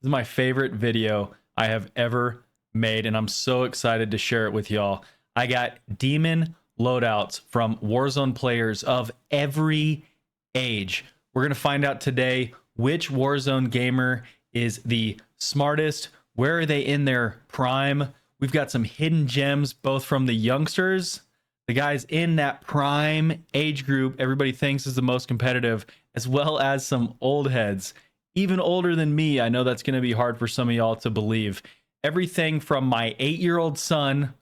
This is my favorite video I have ever made, and I'm so excited to share it with y'all. I got demon loadouts from Warzone players of every age. We're going to find out today which Warzone gamer is the smartest, where are they in their prime. We've got some hidden gems, both from the youngsters, the guys in that prime age group everybody thinks is the most competitive, as well as some old heads, even older than me. I know that's going to be hard for some of y'all to believe. Everything from my 8-year-old son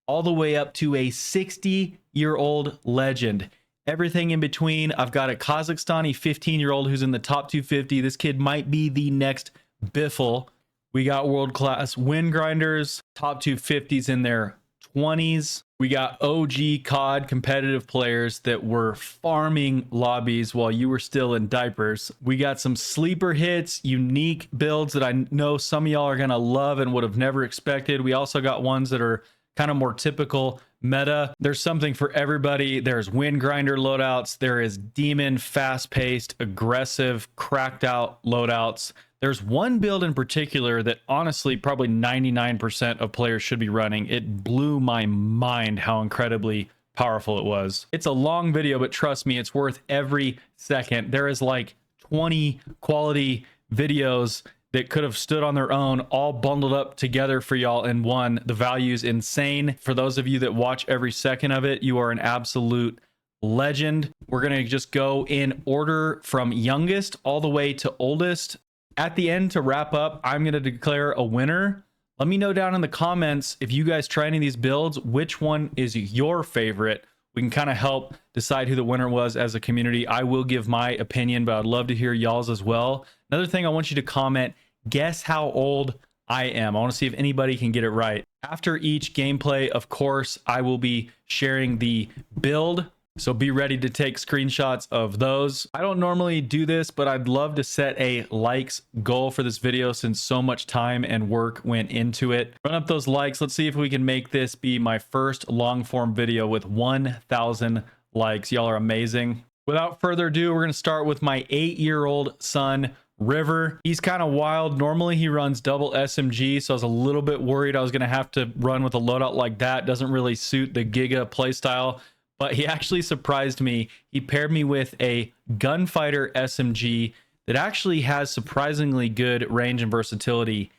all the way up to a 60-year-old legend. Everything in between. I've got a Kazakhstani 15-year-old who's in the top 250. This kid might be the next Biffle. We got world-class win grinders, top 250s in their 20s. We got OG COD competitive players that were farming lobbies while you were still in diapers. We got some sleeper hits, unique builds that I know some of y'all are gonna love and would have never expected. We also got ones that are kind of more typical meta. There's something for everybody. There's win grinder loadouts. There is demon, fast-paced, aggressive, cracked out loadouts. There's one build in particular that honestly probably 99% of players should be running. It blew my mind how incredibly powerful it was. It's a long video, but trust me, it's worth every second. There is like 20 quality videos that could have stood on their own, all bundled up together for y'all in one. The value's insane. For those of you that watch every second of it, you are an absolute legend. We're gonna just go in order from youngest all the way to oldest. At the end, to wrap up, I'm going to declare a winner. Let me know down in the comments if you guys try any of these builds, which one is your favorite. We can kind of help decide who the winner was as a community. I will give my opinion, but I'd love to hear y'all's as well. Another thing I want you to comment, guess how old I am. I want to see if anybody can get it right. After each gameplay, of course, I will be sharing the build. So be ready to take screenshots of those. I don't normally do this, but I'd love to set a likes goal for this video since so much time and work went into it. Run up those likes. Let's see if we can make this be my first long form video with 1,000 likes. Y'all are amazing. Without further ado, we're going to start with my 8-year-old son, River. He's kind of wild. Normally he runs double SMG, so I was a little bit worried I was going to have to run with a loadout like that. Doesn't really suit the Giga playstyle. But he actually surprised me. He paired me with a gunfighter SMG that actually has surprisingly good range and versatility.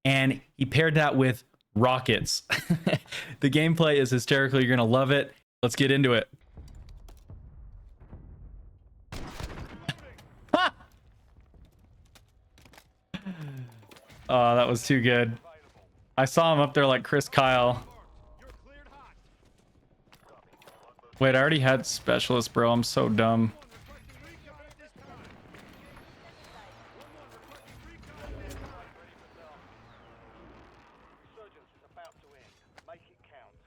And he paired that with rockets. The gameplay is hysterical. You're going to love it. Let's get into it. Oh, that was too good. I saw him up there like Chris Kyle. Wait, I already had specialist, bro. I'm so dumb.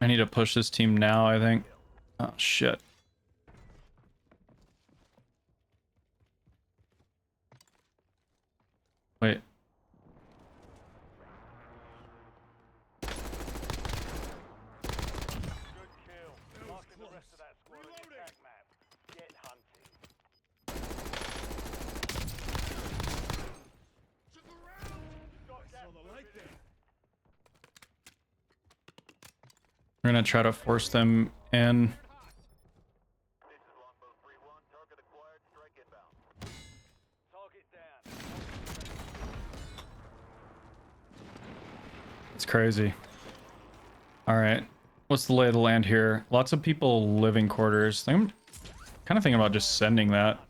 I need to push this team now, I think. Oh, shit. Wait. We're gonna try to force them in. It's crazy. All right, what's the lay of the land here? Lots of people living quarters. I'm kind of thinking about just sending that.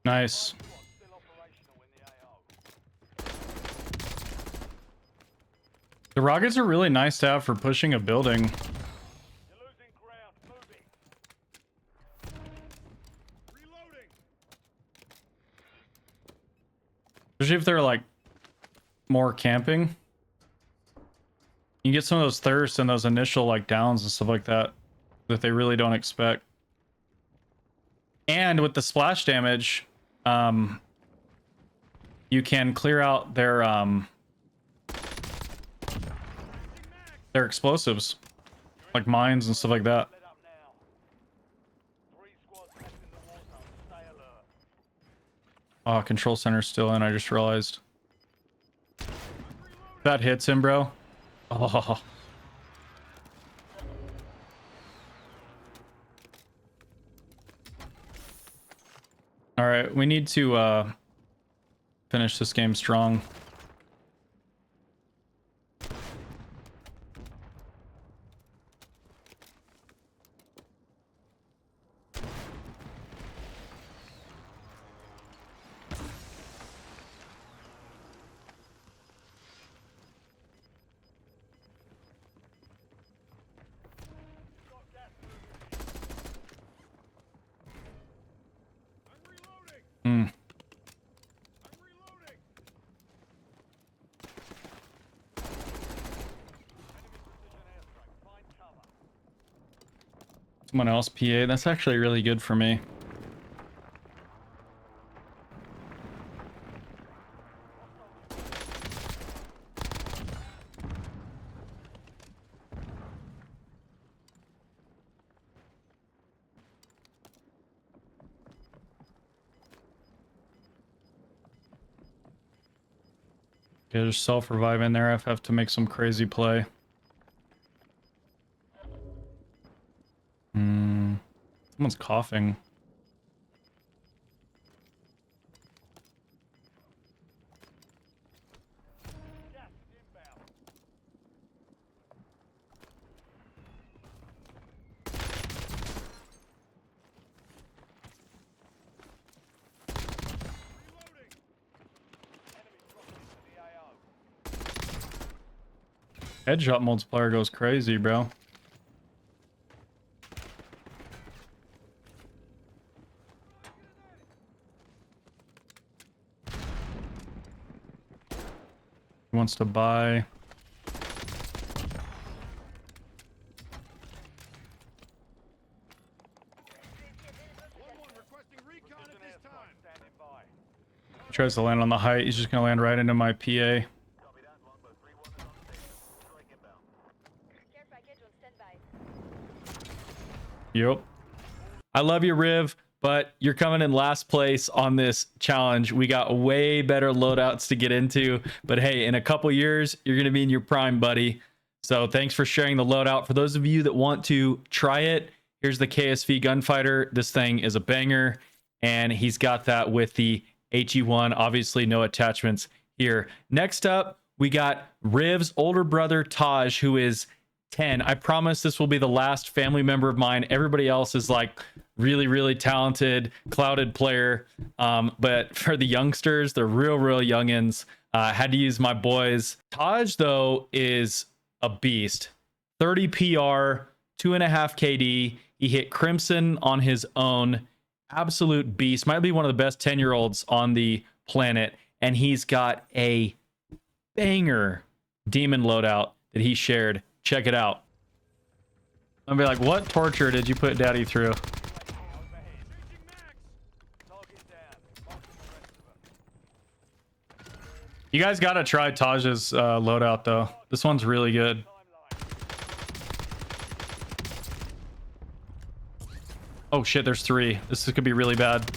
Nice. The rockets are really nice to have for pushing a building. Especially if they're like more camping. You get some of those thirsts and those initial like downs and stuff like that that they really don't expect. And with the splash damage, you can clear out their explosives, like mines and stuff like that. Oh, control center's still in, I just realized. That hits him, bro. Oh. All right, we need to finish this game strong. Someone else PA. That's actually really good for me. Yeah, just self-revive in there. I have to make some crazy play. Someone's coughing. Headshot multiplier goes crazy, bro. He wants to buy. He tries to land on the height. He's just gonna land right into my PA. Yep. I love you, Riv, but you're coming in last place on this challenge. We got way better loadouts to get into, but hey, in a couple years, you're going to be in your prime, buddy. So thanks for sharing the loadout. For those of you that want to try it, here's the KSV Gunfighter. This thing is a banger, and he's got that with the HE1. Obviously, no attachments here. Next up, we got Riv's older brother, Taj, who is 10. I promise this will be the last family member of mine. Everybody else is like really, really talented, clouded player. But for the youngsters, the real youngins, had to use my boys. Taj, though, is a beast. 30 PR, 2.5 KD. He hit Crimson on his own. Absolute beast. Might be one of the best 10-year-olds on the planet. And he's got a banger demon loadout that he shared. Check it out. I'll be like, what torture did you put daddy through? You guys gotta try Taj's loadout though. This one's really good. Oh shit, there's 3. This could be really bad.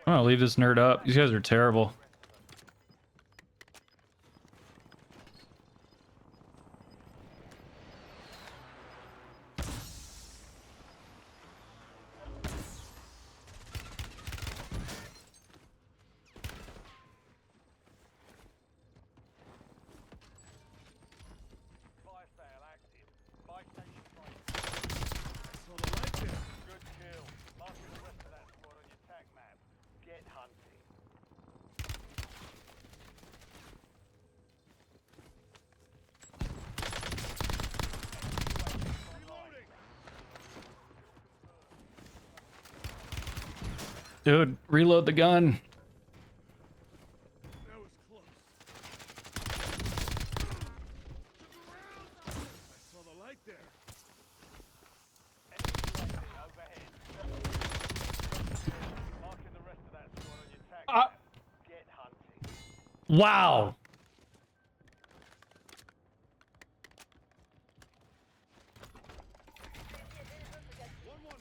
I'm gonna leave this nerd up. These guys are terrible. Dude, reload the gun. That was close. I saw the light there. Marking the rest of that squad on your tag. Get hunting. Wow.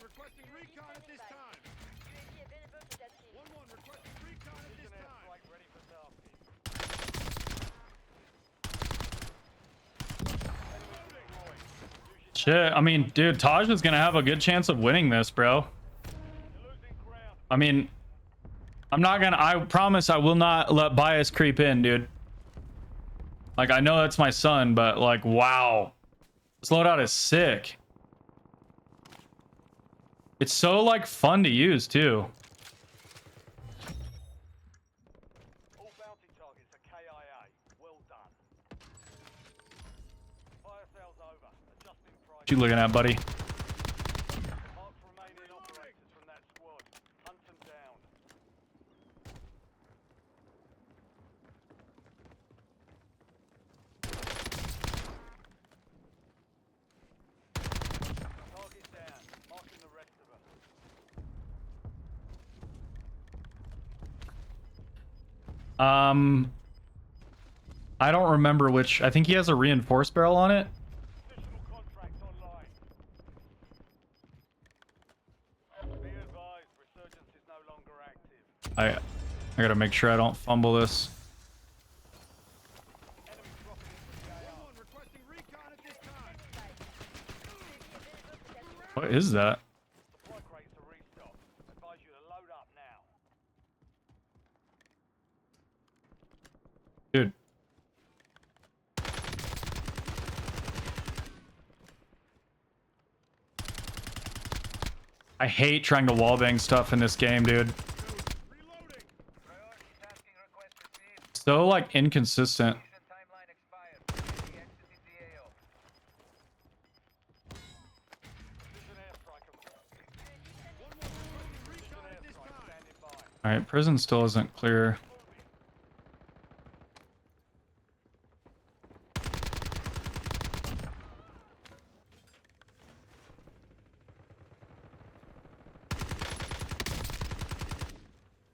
Requesting recon at this time. 1-1 requesting recon at this time. Ready for selfie. Shit, I mean, dude, Taj is gonna have a good chance of winning this, bro. I mean, I promise I will not let bias creep in, dude. Like, I know that's my son, but like, wow. This loadout is sick. It's so like fun to use too. All bounty targets are KIA. Well done. Fire sales over. Adjusting price. What you looking at, buddy? Mark remaining operators from that squad. Hunt them down. Target down. Marking the rest of us. I don't remember which. I think he has a reinforced barrel on it. Additional contracts online. Be advised, resurgence is no longer active. I gotta make sure I don't fumble this. Enemy dropping into the AR. 1-1 requesting recon at this time. What is that? Supply crates to restock. Advise you to load up now. Dude. I hate trying to wallbang stuff in this game, dude. Reloading. Priority tasking request received. So like inconsistent. Timeline expired. Exiting the AO. This is an airstrike. 1-1 requesting recon at this time. Standing by. All right, prison still isn't clear.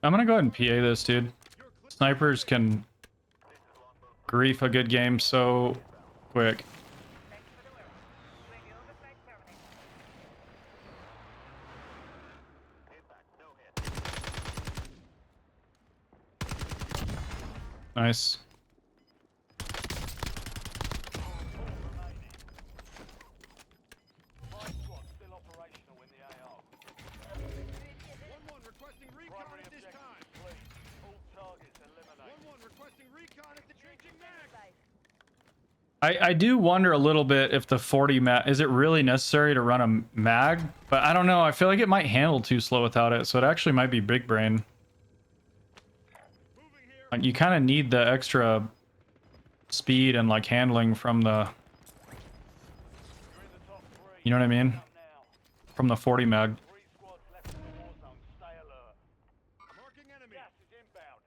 I'm gonna go ahead and PA this, dude. Snipers can grief a good game so quick. Nice. Five squads still operational in the AO. 1-1 requesting recon at this time. Complete. All targets eliminated. 1-1 requesting recon at the changing mag. I do wonder a little bit if the 40 mag, is it really necessary to run a mag? But I don't know. I feel like it might handle too slow without it. So it actually might be big brain. Like, you kind of need the extra speed and like handling from the, You're in the top 3. you know what I mean? Up now. From the 40 mag. 3 squads left in the war zone. Stay alert. Marking enemy. Gas is inbound.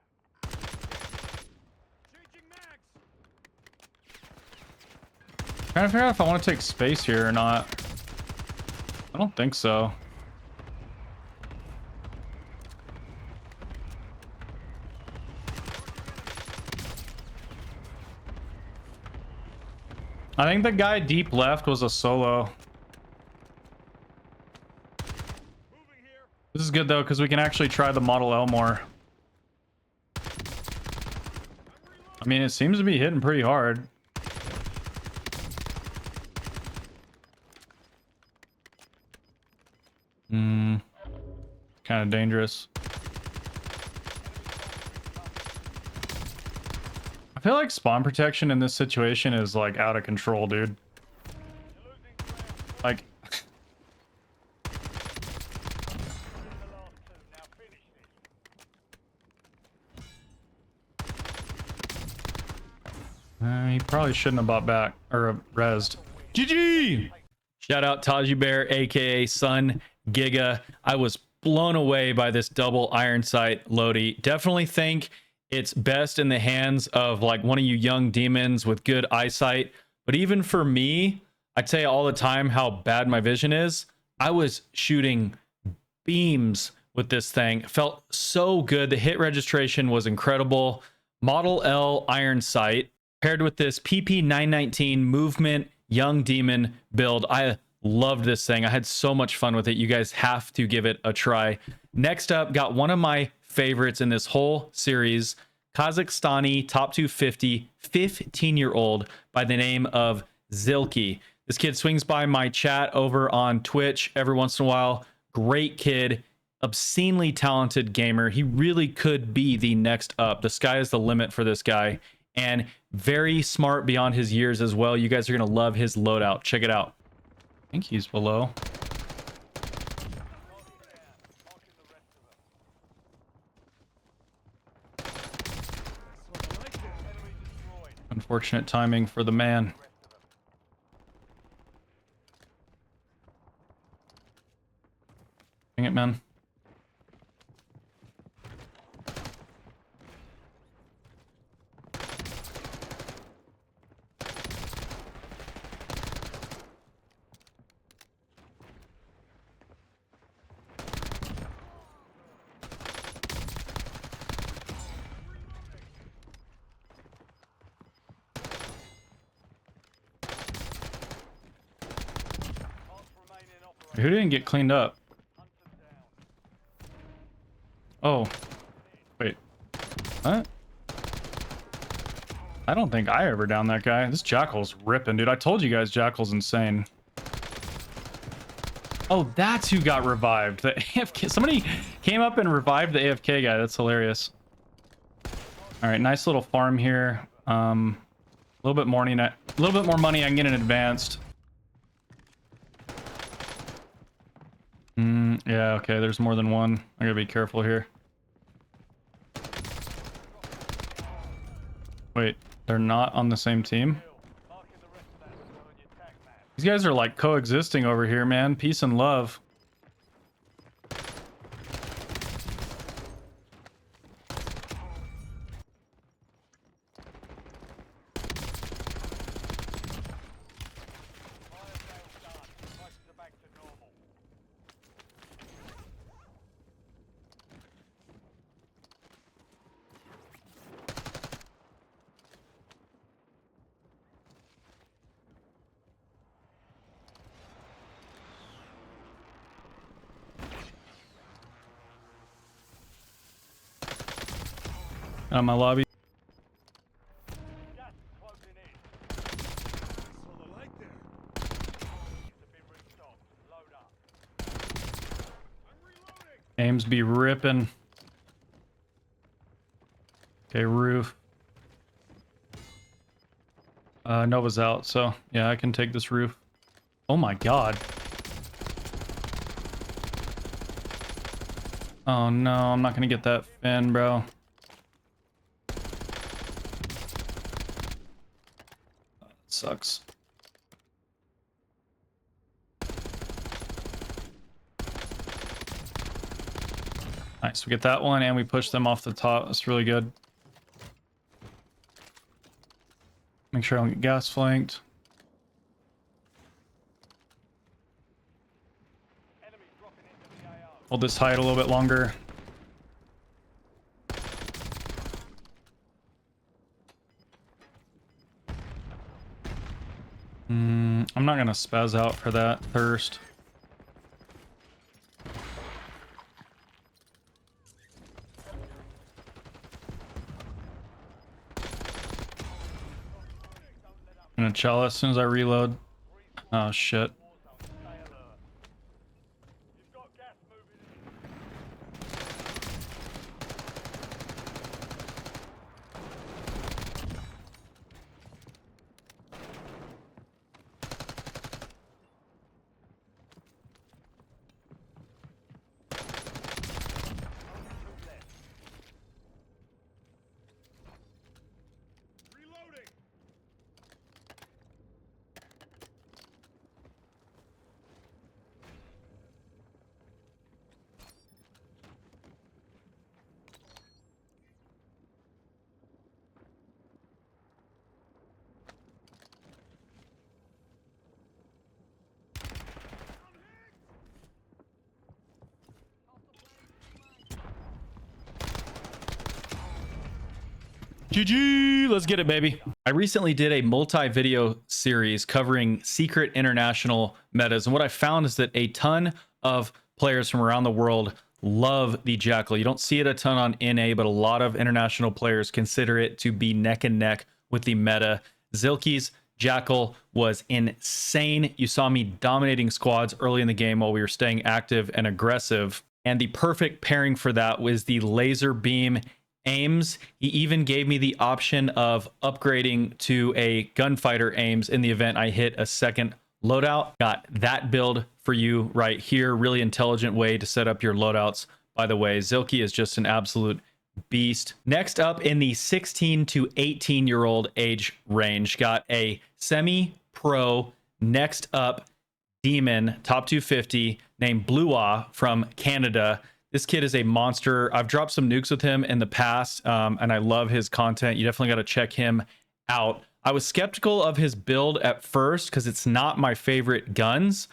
Changing mags. Trying to figure out if I want to take space here or not. I don't think so. I think the guy deep left was a solo. Moving here. This is good though, because we can actually try the Model L more. I mean, it seems to be hitting pretty hard. Kind of dangerous. I feel like spawn protection in this situation is like out of control, dude. Like, he probably shouldn't have bought back or rezzed. GG! Shout out Taji Bear, aka Son Giga. I was blown away by this double iron sight Lodi. Definitely think it's best in the hands of like one of you young demons with good eyesight. But even for me, I tell you all the time how bad my vision is. I was shooting beams with this thing. Felt so good. The hit registration was incredible. Model L iron sight paired with this PP919 movement young demon build. I loved this thing. I had so much fun with it. You guys have to give it a try. Next up, got one of my favorites in this whole series, Kazakhstani top 250 15-year-old by the name of Zilki. This kid swings by my chat over on Twitch every once in a while. Great kid, obscenely talented gamer. He really could be the next up. The sky is the limit for this guy, and very smart beyond his years as well. You guys are going to love his loadout. Check it out. I think he's below. Unfortunate timing for the man. Dang it, man. Who didn't get cleaned up? Oh, wait. What? I don't think I ever downed that guy. This Jackal's ripping, dude. I told you guys Jackal's insane. Oh, that's who got revived. The AFK. Somebody came up and revived the AFK guy. That's hilarious. All right, nice little farm here. A little bit more money. A little bit more money I can get in advanced. Yeah, okay, there's more than one. I gotta be careful here. Wait, they're not on the same team? These guys are like coexisting over here, man. Peace and love. My lobby. Ames be ripping. Okay, roof. Nova's out, so yeah, I can take this roof. Oh my god. Oh no, I'm not gonna get that fin, bro. Sucks. Nice, we get that one and we push them off the top. That's really good. Make sure I don't get gas flanked. Hold this height a little bit longer. I'm not gonna spaz out for that thirst. I'm gonna chill as soon as I reload. Oh shit. GG, let's get it, baby. I recently did a multi-video series covering secret international metas, and what I found is that a ton of players from around the world love the Jackal. You don't see it a ton on NA, but a lot of international players consider it to be neck and neck with the meta. Zilke's Jackal was insane. You saw me dominating squads early in the game while we were staying active and aggressive, and the perfect pairing for that was the laser beam aims. He even gave me the option of upgrading to a gunfighter aims in the event I hit a second loadout. Got that build for you right here. Really intelligent way to set up your loadouts. By the way, Zilke is just an absolute beast. Next up in the 16 to 18-year-old age range, got a semi-pro next up demon, top 250, named Blua from Canada. This kid is a monster. I've dropped some nukes with him in the past, and I love his content. You definitely got to check him out. I was skeptical of his build at first because it's not my favorite guns,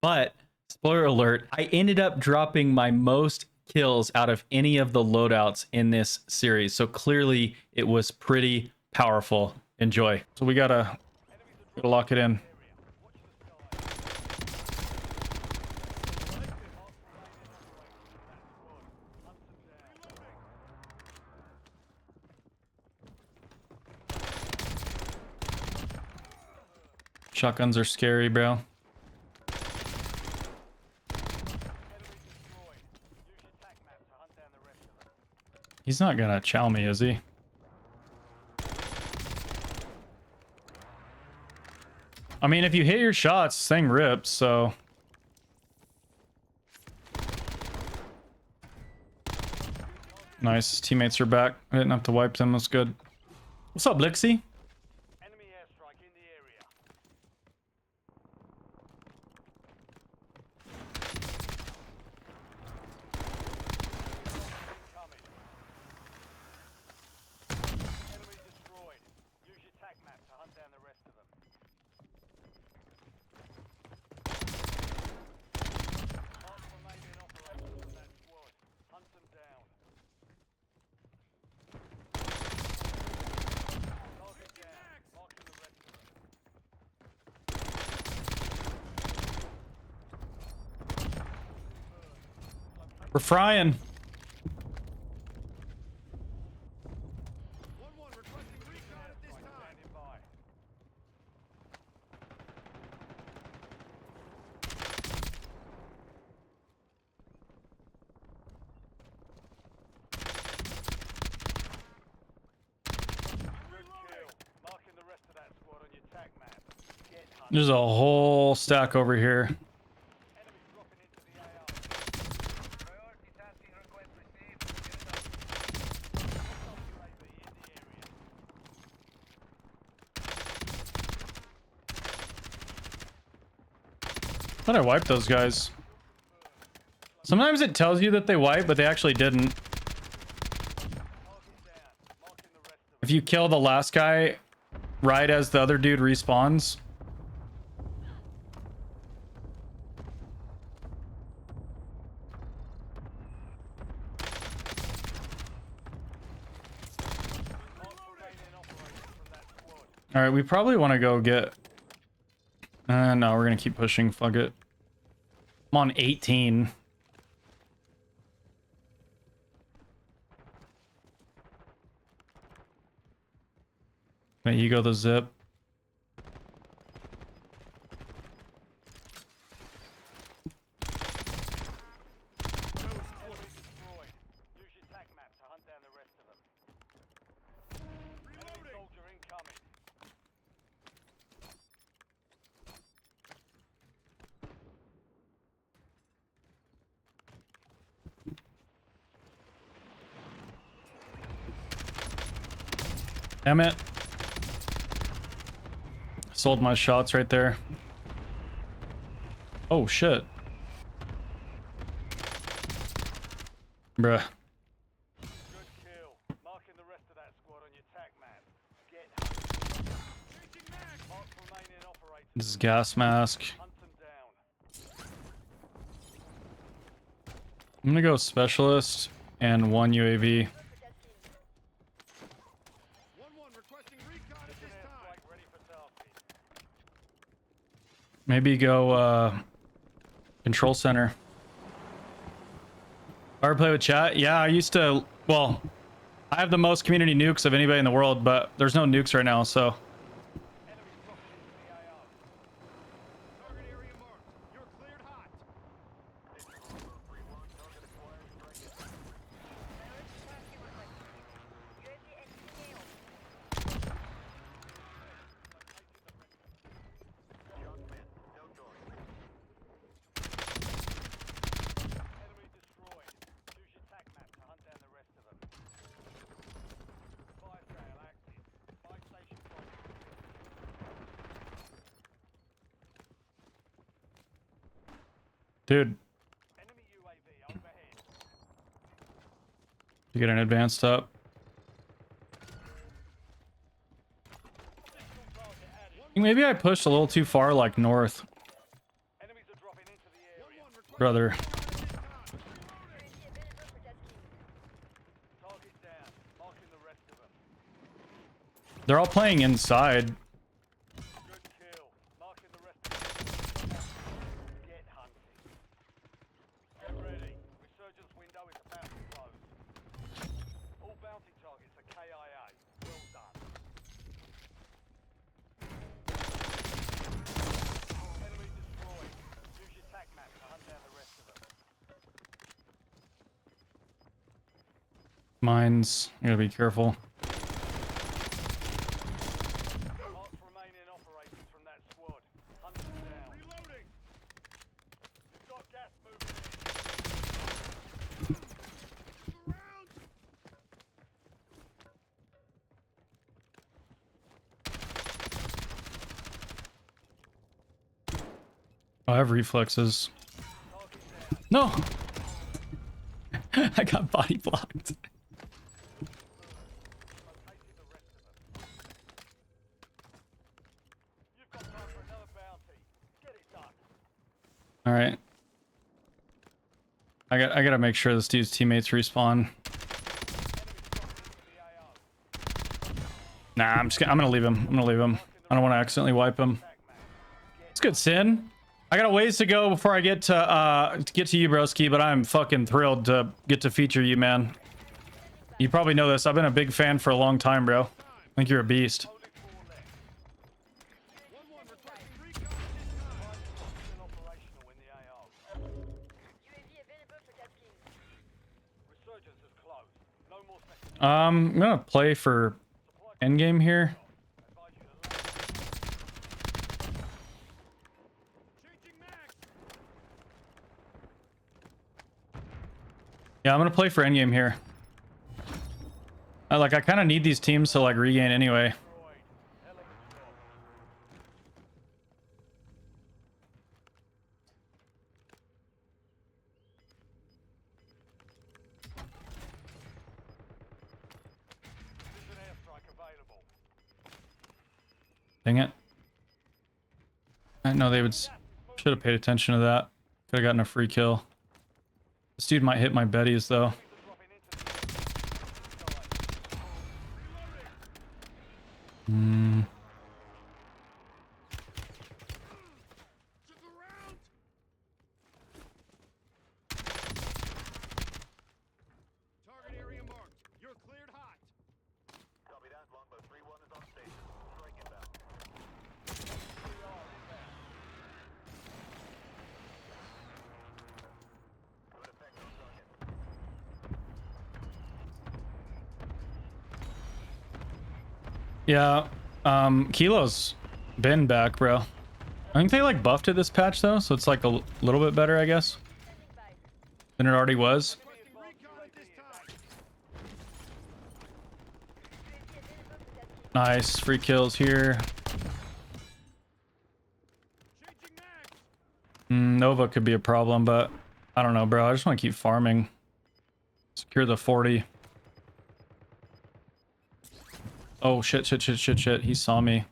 but spoiler alert, I ended up dropping my most kills out of any of the loadouts in this series. So clearly it was pretty powerful. Enjoy. So we gotta lock it in. Shotguns are scary, bro. He's not gonna chow me, is he? I mean, if you hit your shots, thing rips, so. Nice, teammates are back. I didn't have to wipe them, that's good. What's up, Blixie? Enemy airstrike in the area. Incoming. Enemy destroyed. Use your tac map to hunt down the rest of them. Mark remaining operators from that squad. Hunt them down. Target down. Marking the rest of them. We're frying. 1-1 requesting recon at this time. Standing by. Good kill. Marking the rest of that squad on your tac map. Get hunted. There's a whole stack over here. Enemy dropping into the AR. Priority tasking request received. Hostile UAV in the area. I thought I wiped those guys. Sometimes it tells you that they wipe, but they actually didn't. Target down. Marking the rest of If you kill the last guy right as the other dude respawns. Mark remaining operators from that squad. All right, we probably want to go get. No, we're gonna keep pushing. Fuck it. I'm on 18. You go the zip. Enemy destroyed. Use your tac map to hunt down the rest of them. Enemy soldier incoming. Damn it. Sold my shots right there. Oh shit. Bruh. Good kill. Marking the rest of that squad on your tac map. Get hunted. Changing mag. Mark remaining operators. This is gas mask. Hunt them down. I'm gonna go specialist and one UAV. Maybe go control center. Ever play with chat? Yeah, I used to. Well, I have the most community nukes of anybody in the world, but there's no nukes right now, so. Enemies dropping into the AO. Target area marked. You're cleared hot. Enemy destroyed. Use your tac map to hunt down the rest of them. Fire sale active. Fire station focus. Dude, Enemy UAV overhead. you get an advanced up. Pistol target added. Maybe I pushed a little too far, like north, Enemies are dropping into the area. brother. Target down. Marking the rest of them. They're all playing inside. Good kill. Marking the rest of them. Get hunting. Get ready. Resurgence window is about to close. All bounty targets are KIA. Well done. Enemy destroyed. Use your tac map to hunt down the rest of them. Mines. You gotta be careful. Mark remaining operators from that squad. Hunt them down. Reloading. We've got gas moving in. Surround. Oh, I have reflexes. Target down. No! I got body blocked. Locating the rest of them. You've got time for another bounty. Get it done. All right. I gotta make sure this dude's teammates respawn. Enemies dropping into the AO. Nah, I'm gonna leave him. I'm gonna leave him. I don't want to accidentally wipe him. Tac map. It's good, Sin. I got a ways to go before I get to you, broski, but I'm fucking thrilled to get to feature you, man. You probably know this. I've been a big fan for a long time, bro. I think you're a beast. Only 4 left. 1-1 requesting recon this time. Still operational in the AO. Resurgence is closed. No more seconds. I'm gonna play for endgame here. Advise you to load. Changing mags. Yeah, I'm gonna play for endgame here. I kind of need these teams to like regain anyway. Destroyed. Hell of a job. Precision airstrike available. Dang it. I know they would should have paid attention to that. Could have gotten a free kill. This dude might hit my Bettys though. Dropping into the sky. Hmm. Took a round. Target area marked. You're cleared hot. Copy that. Longbow 3-1 is on station. Strike inbound. Good effect on target. Yeah. Kilo's been back, bro. I think they like buffed it this patch though, so it's like a little bit better, I guess, than it already was. Requesting recon at this time. Nice free kills here. Changing mags. Nova could be a problem, but I don't know, bro. I just want to keep farming. Secure the 40. Oh, shit. He saw me.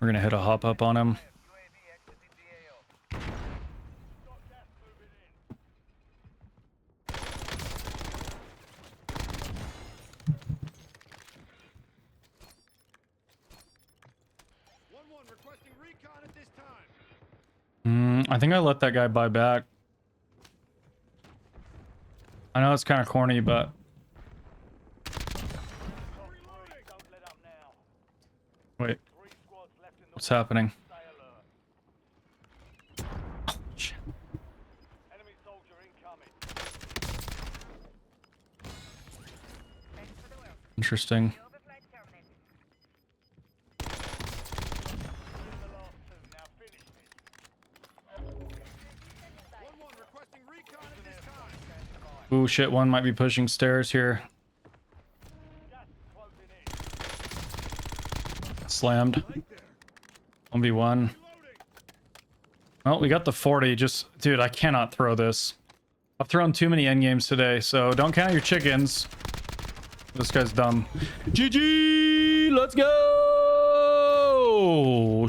We're gonna hit a hop up on him. UAV exiting the AO. Got gas moving in. I think I let that guy buy back. I know it's kind of corny, but wait, what's happening? Oh, shit. Interesting. Ooh, shit, one might be pushing stairs here. Slammed. 1v1. Well, we got the 40. Just, dude, I cannot throw this. I've thrown too many endgames today, so don't count your chickens. This guy's dumb. GG! Let's go!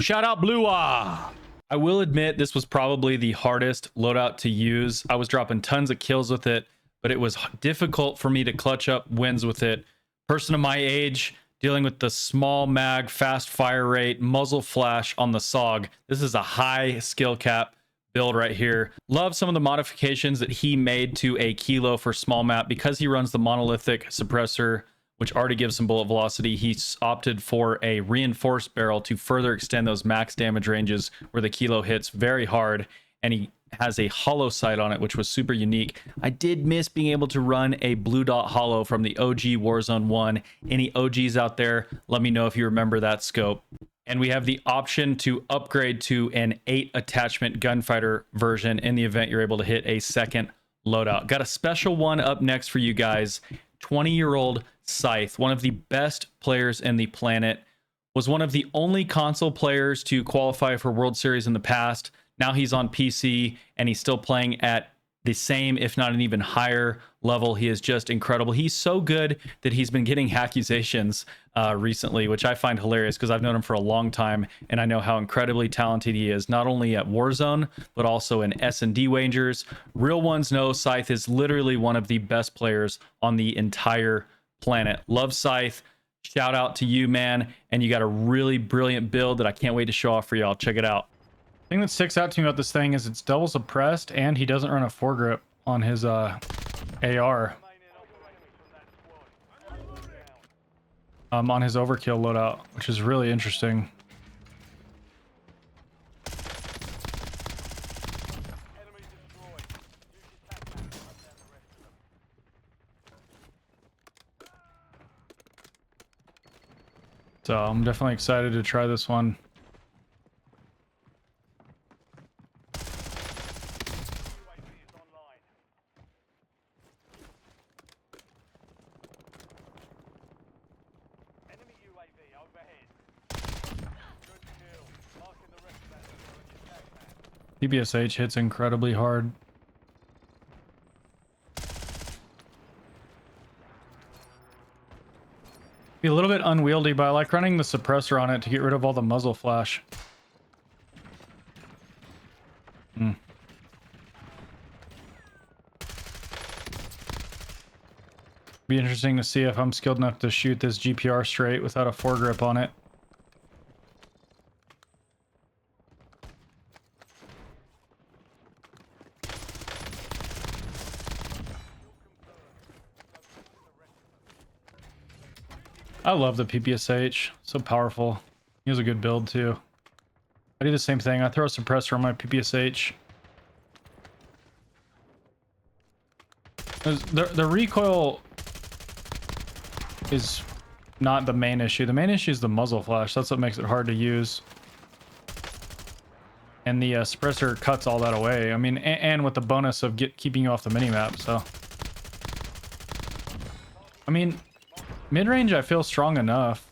Shout out Blua! I will admit this was probably the hardest loadout to use. I was dropping tons of kills with it, but it was difficult for me to clutch up wins with it. Person of my age, dealing with the small mag, fast fire rate, muzzle flash on the SOG. This is a high skill cap build right here. Love some of the modifications that he made to a kilo for small map. Because he runs the monolithic suppressor, which already gives some bullet velocity, he's opted for a reinforced barrel to further extend those max damage ranges where the kilo hits very hard, and he has a hollow sight on it, which was super unique. I did miss being able to run a blue dot hollow from the OG Warzone 1. Any OGs out there, let me know if you remember that scope. And we have the option to upgrade to an 8 attachment gunfighter version in the event you're able to hit a second loadout. Got a special one up next for you guys. 20-year-old Scythe, one of the best players in the planet, was one of the only console players to qualify for World Series in the past. Now he's on PC and he's still playing at the same, if not an even higher level. He is just incredible. He's so good that he's been getting accusations recently, which I find hilarious because I've known him for a long time and I know how incredibly talented he is, not only at Warzone, but also in S&D wagers. Real ones know Scythe is literally one of the best players on the entire planet. Love Scythe. Shout out to you, man. And you got a really brilliant build that I can't wait to show off for y'all. Check it out. The thing that sticks out to me about this thing is it's double suppressed and he doesn't run a foregrip on his AR. On his overkill loadout, which is really interesting. So I'm definitely excited to try this one. PBSH hits incredibly hard. Be a little bit unwieldy, but I like running the suppressor on it to get rid of all the muzzle flash. Be interesting to see if I'm skilled enough to shoot this GPR straight without a foregrip on it. I love the PPSH. So powerful. He has a good build too. I do the same thing. I throw a suppressor on my PPSH. The recoil is not the main issue. The main issue is the muzzle flash. That's what makes it hard to use. And the suppressor cuts all that away. I mean, and with the bonus of keeping you off the minimap, so. I mean, mid-range I feel strong enough.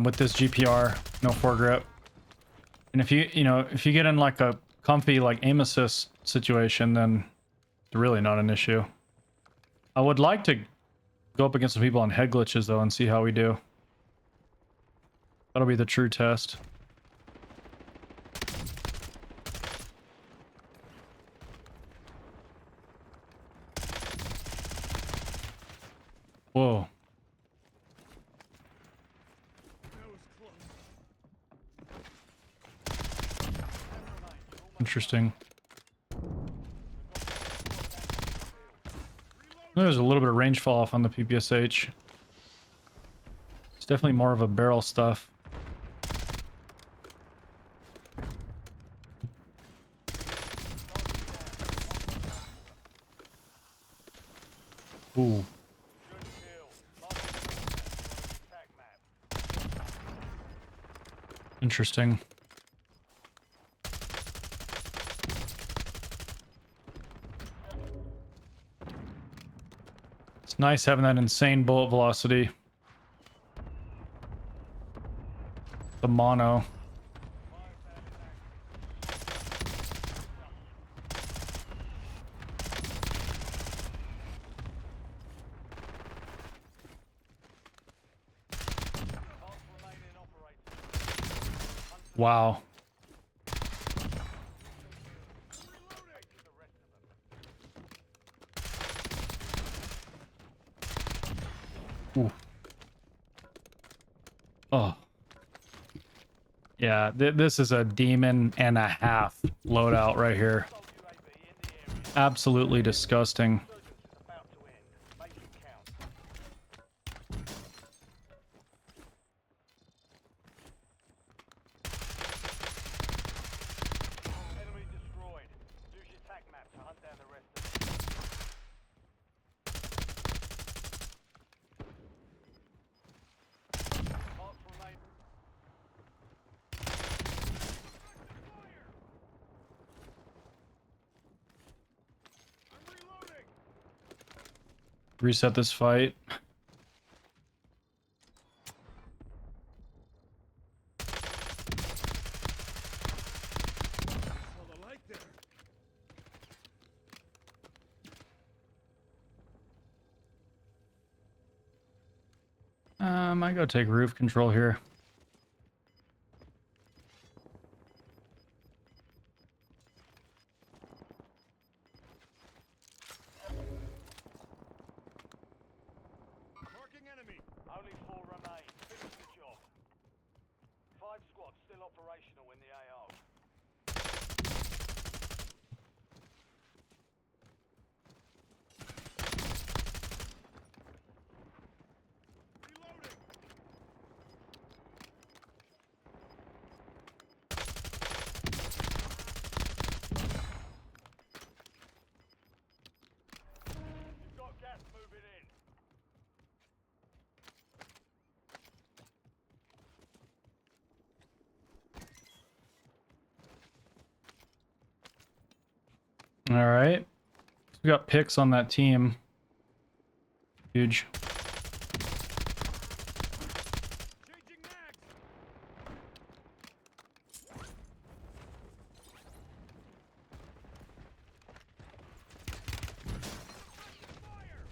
With this GPR, no foregrip. And if you get in like a comfy like aim assist situation, then it's really not an issue. I would like to go up against some people on head glitches though and see how we do. That'll be the true test. Whoa. Interesting. There's a little bit of range fall off on the PPSH. It's definitely more of a barrel stuff. Ooh. Good kill. Marking the attack map. Interesting. It's nice having that insane bullet velocity. The mono. Wow. Ooh. Oh. Yeah, this is a demon and a half loadout right here. Absolutely disgusting. Enemy destroyed. Use your attack map to hunt down the rest of them. Marks remain. I'm reloading. Reset this fight. Saw the light there. I might go take roof control here. Marking enemy. Only 4 remain. Finish the job. 5 squads still operational in the AO. Reloading. You've got gas moving in. All right. We got picks on that team. Huge. Changing mags. Fire.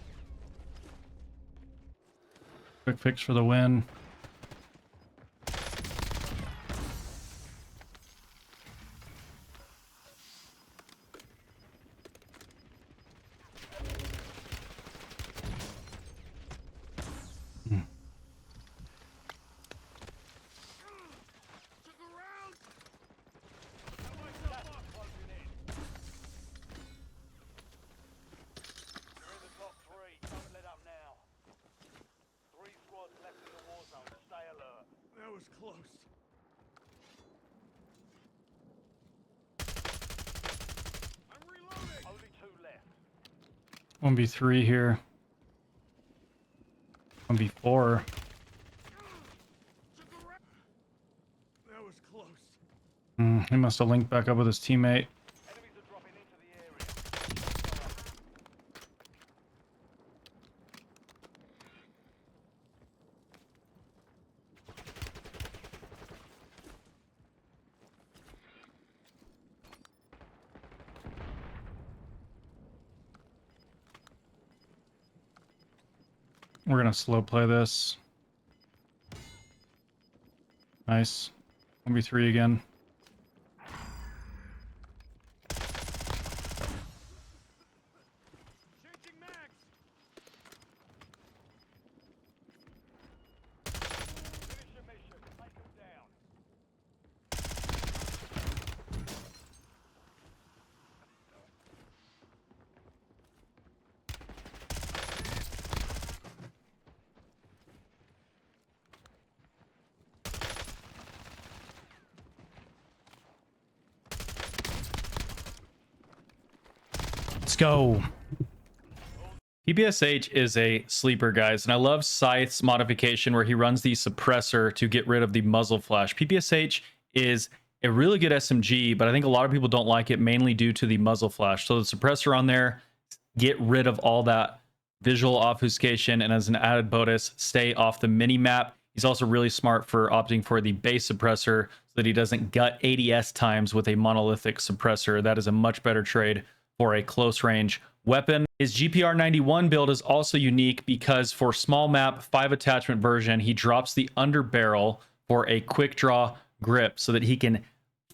Quick fix for the win. Took a round. Got myself up. Closing in. You're in the top 3. Don't let up now. 3 squads left in the war zone. Stay alert. That was close. I'm reloading. Only 2 left. 1v3 here. 1v4. Took a round. That was close. He must have linked back up with his teammate. Enemies are dropping into the area. We're gonna slow play this. Nice. 1v3 again. Changing mags. go. PPSH is a sleeper, guys, and I love Scythe's modification where he runs the suppressor to get rid of the muzzle flash. PPSH is a really good SMG, but I think a lot of people don't like it mainly due to the muzzle flash. So the suppressor on there, get rid of all that visual obfuscation, and as an added bonus, stay off the mini map. He's also really smart for opting for the base suppressor so that he doesn't gut ADS times with a monolithic suppressor. That is a much better trade for a close range weapon. His GPR 91 build is also unique because for small map 5 attachment version, he drops the underbarrel for a quick draw grip so that he can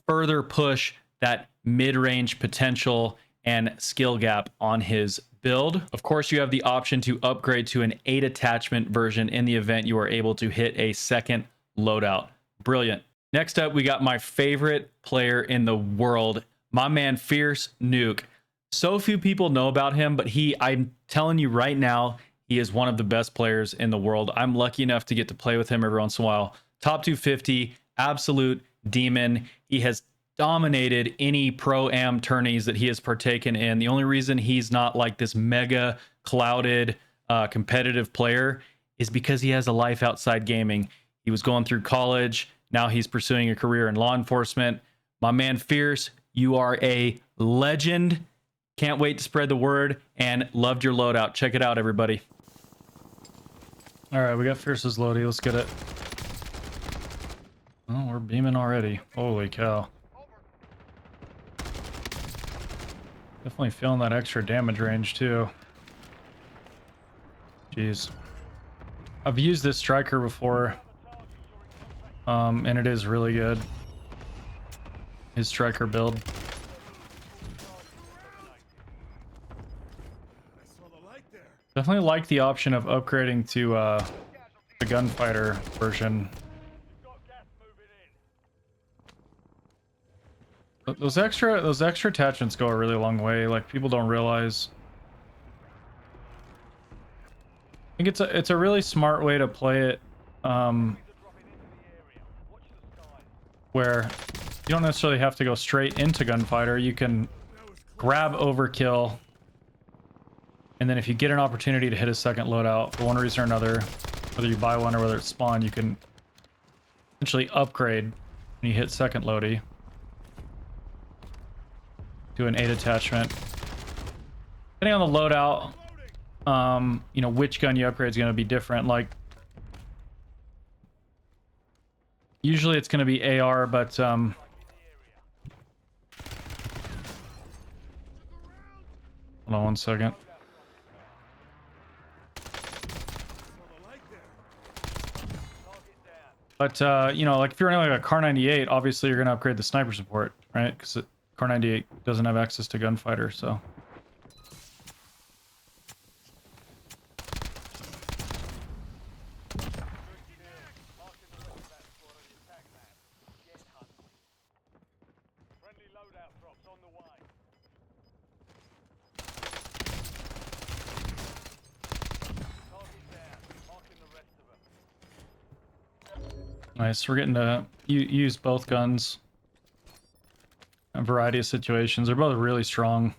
further push that mid-range potential and skill gap on his build. Of course, you have the option to upgrade to an 8 attachment version in the event you are able to hit a second loadout. Brilliant. Next up, we got my favorite player in the world, my man Fierce Nuke. So few people know about him, but I'm telling you right now, he is one of the best players in the world. I'm lucky enough to get to play with him every once in a while. Top 250, absolute demon. He has dominated any pro-am tourneys that he has partaken in. The only reason he's not like this mega clouded competitive player is because he has a life outside gaming. He was going through college. Now he's pursuing a career in law enforcement. My man Fierce, you are a legend. Can't wait to spread the word, and loved your loadout. Check it out, everybody. All right, we got Fierce's loadie. Let's get it. Oh, we're beaming already. Holy cow. Definitely feeling that extra damage range, too. Jeez. I've used this striker before, and it is really good. His striker build. Definitely like the option of upgrading to the gunfighter version. Those extra attachments go a really long way. Like, people don't realize. I think it's a really smart way to play it, where you don't necessarily have to go straight into gunfighter. You can grab overkill. And then if you get an opportunity to hit a second loadout for one reason or another, whether you buy one or whether it's spawned, you can essentially upgrade when you hit second loadie to an 8 attachment. Depending on the loadout, you know, which gun you upgrade is going to be different. Like, usually it's going to be AR, but hold on one second. But, you know, like if you're running like a Car 98, obviously you're going to upgrade the sniper support, right? Because Car 98 doesn't have access to gunfighter, so. Nice, we're getting to use both guns in a variety of situations. They're both really strong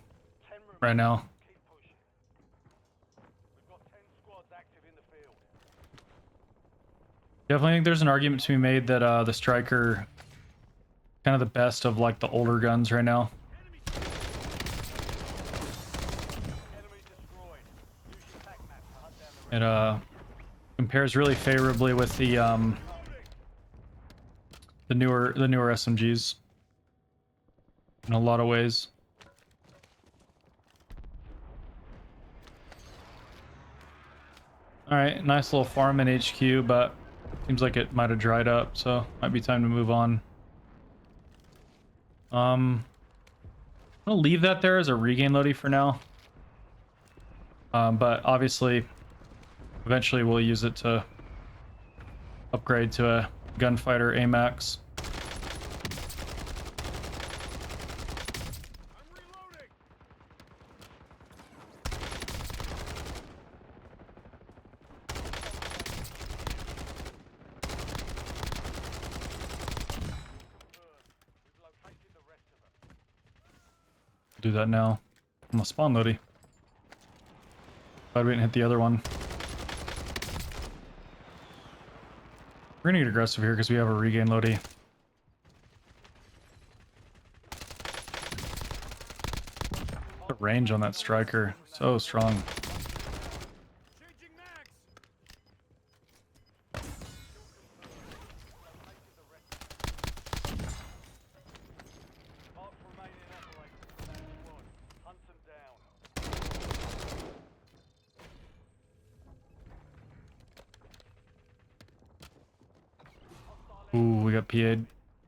right now. Definitely think there's an argument to be made that the striker kind of the best of like the older guns right now. It compares really favorably with the newer SMGs in a lot of ways. All right, nice little farm in HQ, but seems like it might have dried up, so might be time to move on. I'm gonna leave that there as a regain loadie for now, but obviously eventually we'll use it to upgrade to a gunfighter AMAX. Do that now. I'm gonna spawn Lodi. Glad we didn't hit the other one. We're gonna get aggressive here because we have a regain Lodi. The range on that striker, so strong. Mark remaining operators from that squad. Hunt them down. Ooh, we got PA'd.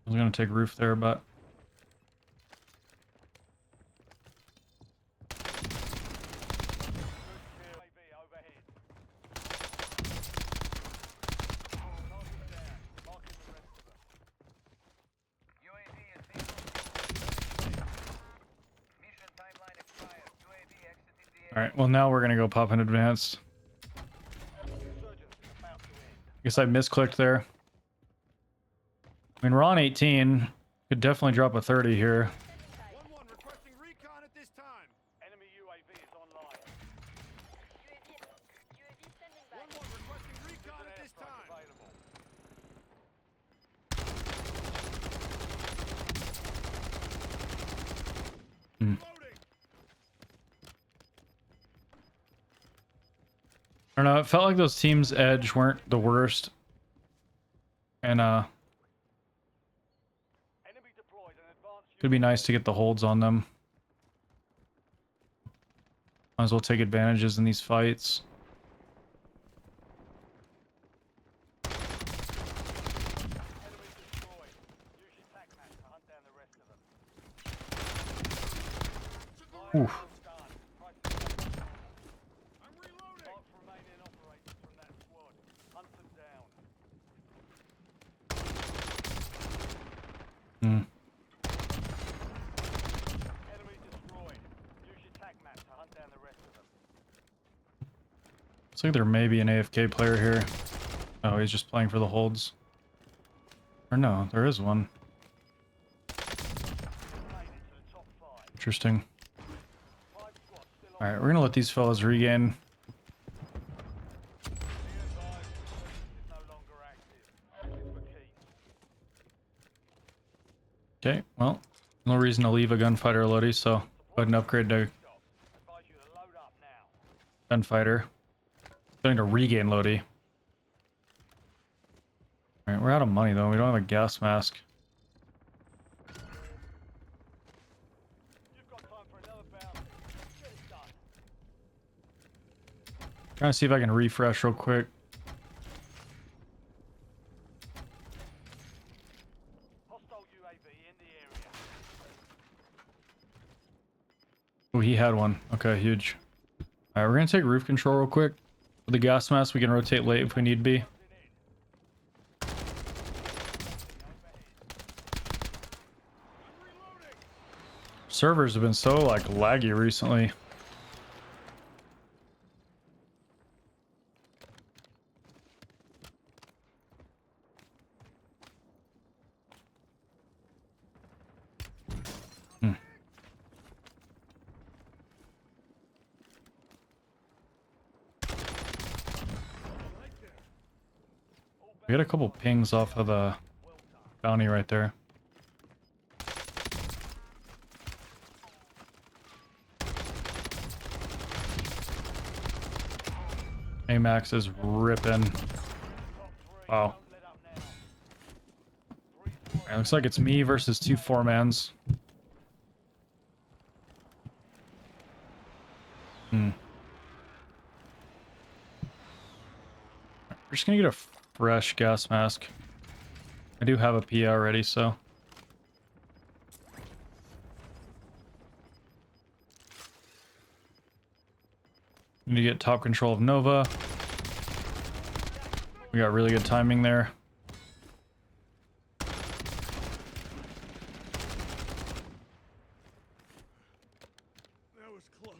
I was gonna take roof there, but UAV overhead. Target down. Marking the rest of them. UAV is being mission timeline expired. UAV exiting the all right. Well, now we're gonna go pop in advance. Resurgence is about to end. Guess I misclicked there. I mean, we're on 18. Could definitely drop a 30 here. 1-1 requesting recon at this time. Enemy UAV is online. UAV standing by. 1-1 requesting recon at this time. Available. Hmm. Loading. I don't know. It felt like those teams' edge weren't the worst, and Enemy deployed an advanced could be nice to get the holds on them. Might as well take advantages in these fights. enemy destroyed. Use your tac map to hunt down the rest of them. Oof. Done. Price is right. I'm reloading. Mark remaining operators from that squad. Hunt them down. Hmm. Enemy destroyed. Use your tac map to hunt down the rest of them. Looks like there may be an AFK player here. Oh, he's just playing for the holds. Or no, there is one. Made it to the top 5. Interesting. 5 squads still on. All right, we're gonna let these fellas regain. Be advised, resurgence is no longer active. This is for keeps. Okay, well, no reason to leave a gunfighter Lodi, so go ahead and upgrade to Stop. Advise you to load up now. gunfighter. Going to regain Lodi. All right, we're out of money though. We don't have a gas mask. You've got time for another bounty. Get it done. Trying to see if I can refresh real quick. Hostile UAV in the area. Oh, he had one. Okay, huge. All right, we're gonna take roof control real quick. With the gas mask, we can rotate late if we need be. Servers have been so like laggy recently. Hmm. We got a couple pings off of the bounty right there. Amax is ripping. Wow. It looks like it's me versus 2 4-mans. We're just gonna get a fresh gas mask. I do have a PA already, so. Need to get top control of Nova. We got really good timing there. That was close.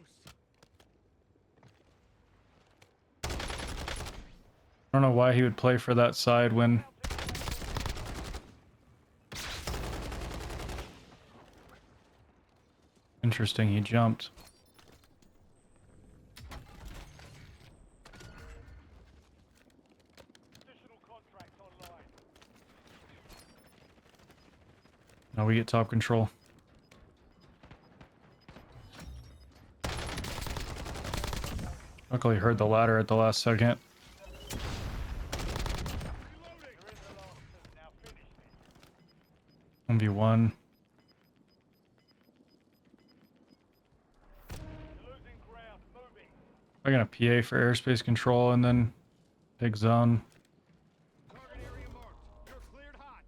I don't know why he would play for that side when... Interesting, he jumped. Now we get top control. Luckily heard the ladder at the last second. You're in the last two. Now finish this. 1v1. You're losing ground. Moving. I'm gonna PA for airspace control and then big zone. Target area marked. You're cleared hot.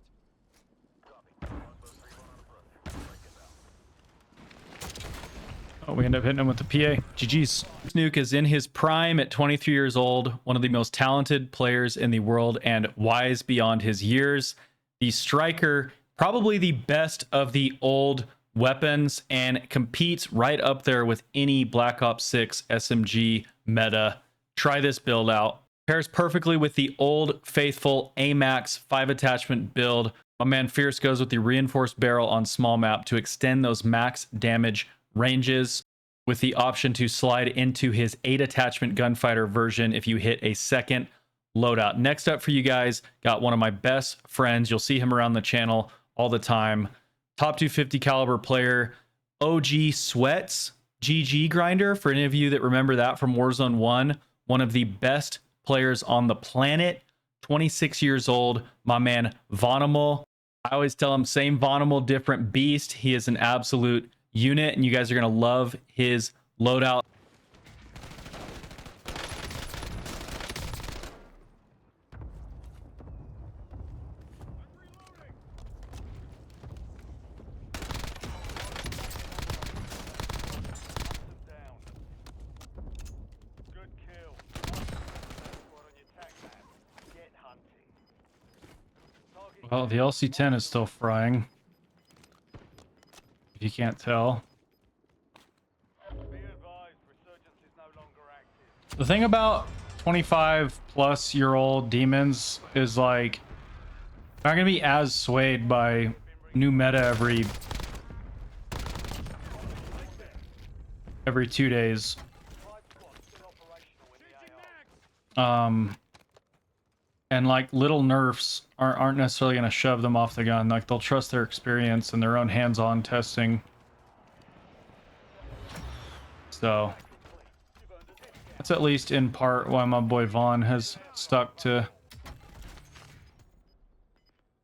Oh, we end up hitting him with the PA. GG's. Nuke is in his prime at 23 years old, one of the most talented players in the world and wise beyond his years. The striker, probably the best of the old weapons, and competes right up there with any Black Ops 6 SMG meta. Try this build out. Pairs perfectly with the old faithful AMAX 5 attachment build. My man Fierce goes with the reinforced barrel on small map to extend those max damage ranges, with the option to slide into his 8 attachment gunfighter version if you hit a second loadout. Next up for you guys, got one of my best friends. You'll see him around the channel all the time. Top 250 caliber player, OG Sweats, GG Grinder. For any of you that remember that from Warzone 1, one of the best players on the planet. 26 years old, my man Vonimal. I always tell him same Vonimal, different beast. He is an absolute unit, and you guys are gonna love his loadout. Down. Good kill. Squad on your tac map. Get hunting. Target Well, the LC-10 is still frying, if you can't tell. be advised, resurgence is no longer active. The thing about 25-plus-year-old demons is like they're not gonna be as swayed by new meta every 2 days. Five squads still operational in the AR. And like little nerfs aren't necessarily gonna shove them off the gun. Like they'll trust their experience and their own hands-on testing. So that's at least in part why my boy Vaughn has stuck to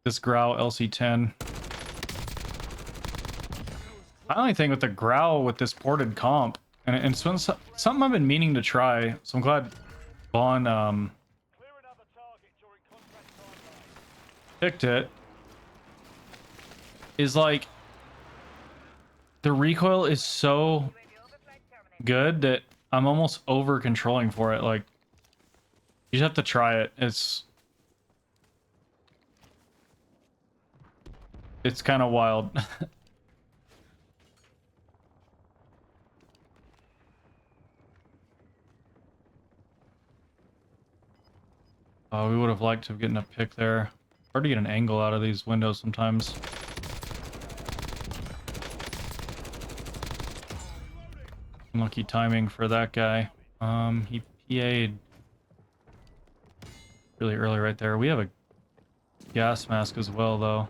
this Growl LC-10. My only thing with the Growl with this ported comp, and it's been something I've been meaning to try, so I'm glad Vaughn Clear another target during contract timeline. picked it, is like the recoil is so good that I'm almost over controlling for it. Like you just have to try it. It's kind of wild. We would have liked to have gotten a pick there. Hard to get an angle out of these windows sometimes. Unlucky timing for that guy. He PA'd really early right there. We have a gas mask as well, though.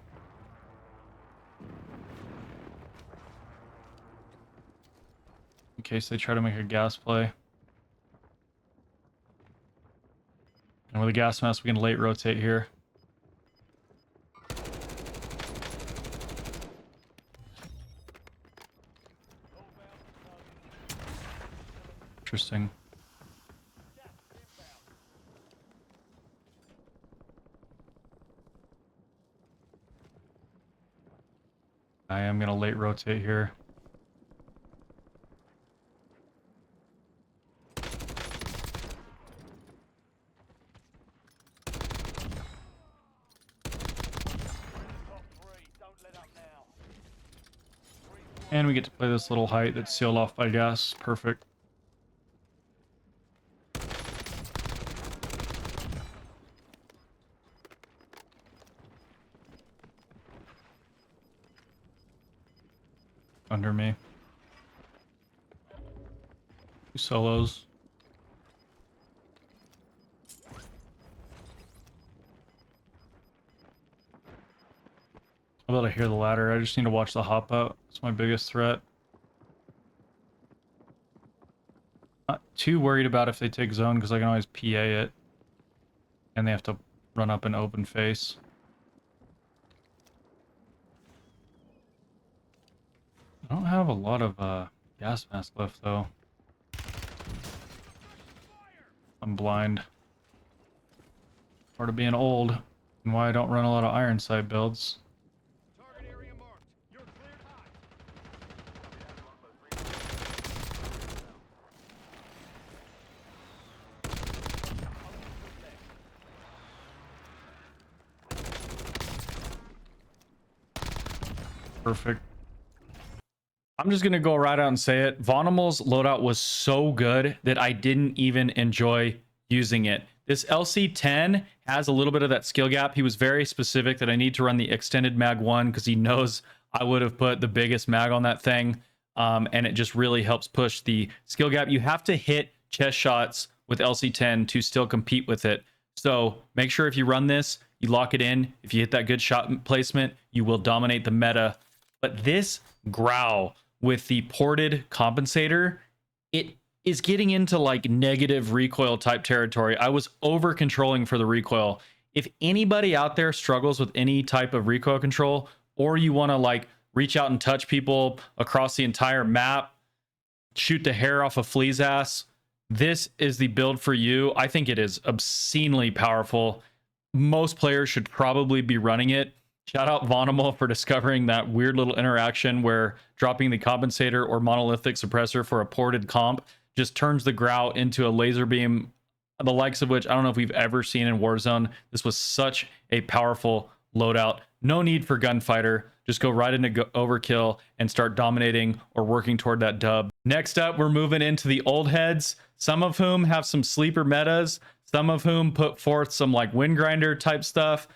In case they try to make a gas play. And with a gas mask, we can late rotate here. Interesting. I am gonna late rotate here. Top three, don't let up now. And we get to play this little height that's sealed off by gas. Perfect. Under me. 2 solos. I'll be able to hear the ladder. I just need to watch the hop out. It's my biggest threat. Not too worried about if they take zone because I can always PA it. And they have to run up an open face. I don't have a lot of gas mask left though. I'm blind. Part of being old and why I don't run a lot of iron sight builds. Target area marked. You're cleared high. Perfect. I'm just gonna go right out and say it. Vonimal's loadout was so good that I didn't even enjoy using it. This LC10 has a little bit of that skill gap. He was very specific that I need to run the extended mag 1 because he knows I would have put the biggest mag on that thing. And it just really helps push the skill gap. You have to hit chest shots with LC10 to still compete with it. So make sure if you run this, you lock it in. If you hit that good shot placement, you will dominate the meta. But this growl with the ported compensator, it is getting into like negative recoil type territory. I was over controlling for the recoil. If anybody out there struggles with any type of recoil control, or you want to like reach out and touch people across the entire map, shoot the hair off a flea's ass, this is the build for you. I think it is obscenely powerful. Most players should probably be running it. Shout out Vonimal for discovering that weird little interaction where dropping the compensator or monolithic suppressor for a ported comp just turns the grout into a laser beam, the likes of which I don't know if we've ever seen in Warzone. This was such a powerful loadout. No need for gunfighter. Just go right into overkill and start dominating or working toward that dub. Next up, we're moving into the old heads, some of whom have some sleeper metas, some of whom put forth some like wind grinder type stuff,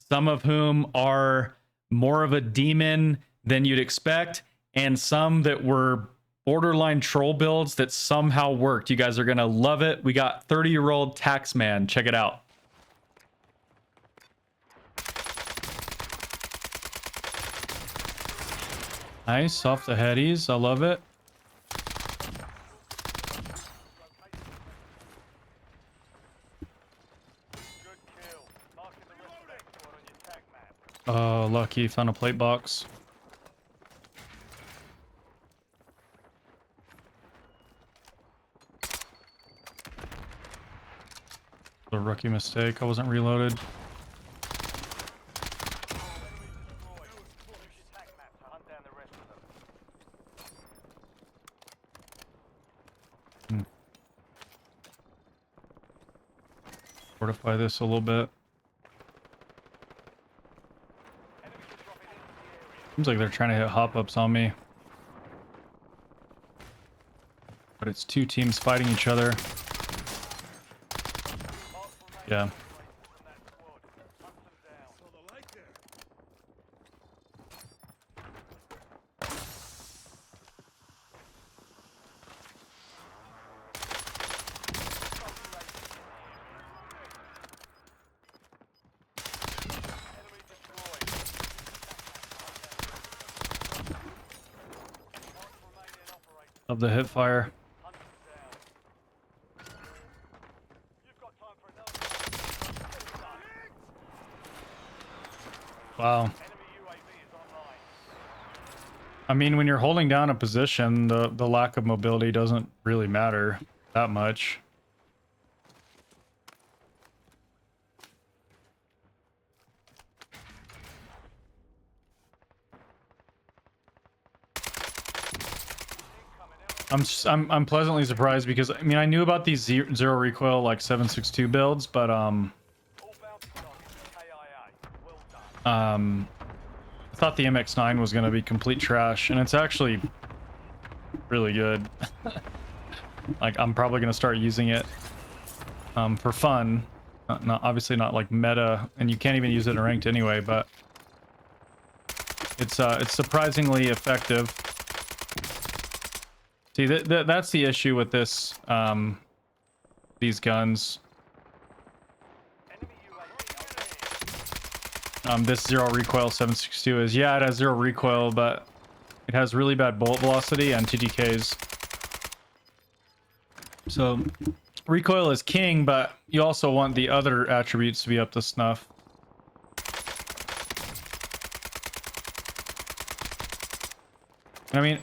some of whom are more of a demon than you'd expect, and some that were borderline troll builds that somehow worked. You guys are going to love it. We got 30-year-old Taxman. Check it out. Nice, off the headies. I love it. Good kill. Marking the rest of that squad on your tag map. Oh, lucky. Found a plate box. A rookie mistake. I wasn't reloaded. Use your tag map to hunt down the rest of them. Fortify this a little bit. Seems like they're trying to hit hop-ups on me. But it's two teams fighting each other. Yeah. Of the hip fire. Wow. I mean, when you're holding down a position, the lack of mobility doesn't really matter that much. I'm pleasantly surprised because I mean I knew about these zero recoil like 7.62 builds, but I thought the MX9 was gonna be complete trash, and it's actually really good. Like I'm probably gonna start using it for fun, not obviously not like meta, and you can't even use it in ranked anyway, but it's surprisingly effective. See, that's the issue with this, these guns. this zero recoil 7.62 is. Yeah, it has zero recoil, but it has really bad bullet velocity and TTKs. So recoil is king, but you also want the other attributes to be up to snuff. I mean,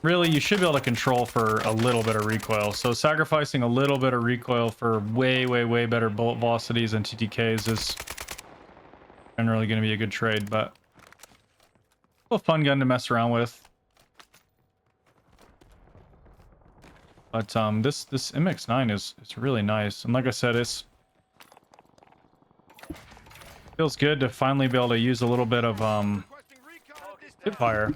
really, you should be able to control for a little bit of recoil. So sacrificing a little bit of recoil for way, way, way better bullet velocities and TTKs is generally going to be a good trade, but a fun gun to mess around with. But this MX9 is really nice, and like I said, feels good to finally be able to use a little bit of hipfire.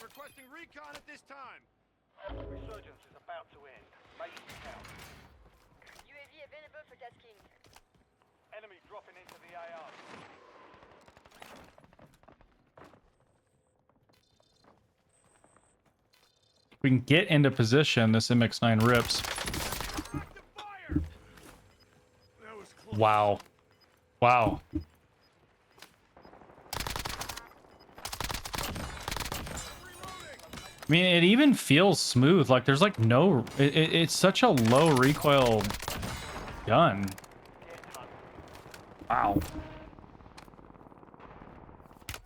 Requesting recon at this time. Resurgence is about to end. Make it count. UAV available for tasking. Enemy dropping into the AR. If we can get into position, this MX9 rips. Wow. Wow. I mean, it even feels smooth. Like there's like no, it's such a low recoil gun. Wow.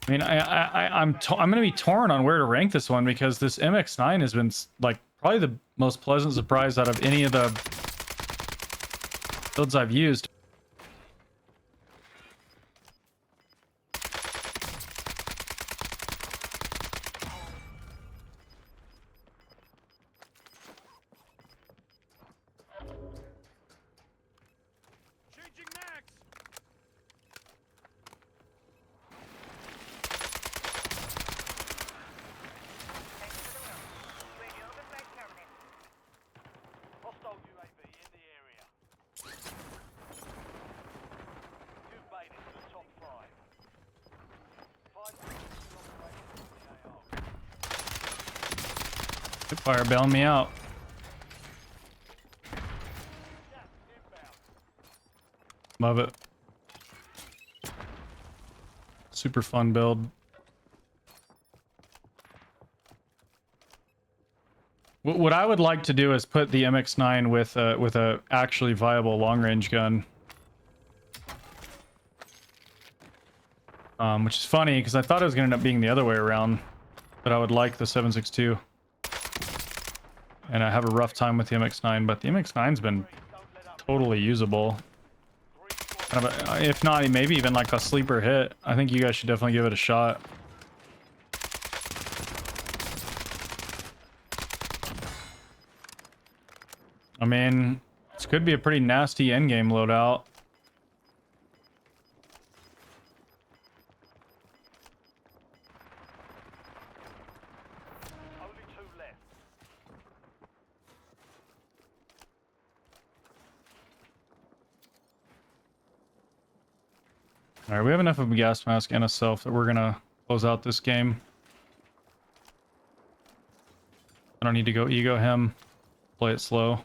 I mean, I'm gonna be torn on where to rank this one, because this MX9 has been like probably the most pleasant surprise out of any of the builds I've used. Hostile UAV in the area. You've made it to the top 5. Good fire, bailing me out. Love it. Super fun build. What I would like to do is put the MX9 with a actually viable long range gun. Which is funny because I thought it was going to end up being the other way around, but I would like the 7.62. And I have a rough time with the MX9, but the MX9's been totally usable. Kind of if not, maybe even like a sleeper hit. I think you guys should definitely give it a shot. I mean, this could be a pretty nasty endgame loadout. Only 2 left. All right, we have enough of a gas mask and a self that we're gonna close out this game. I don't need to go ego him. Play it slow.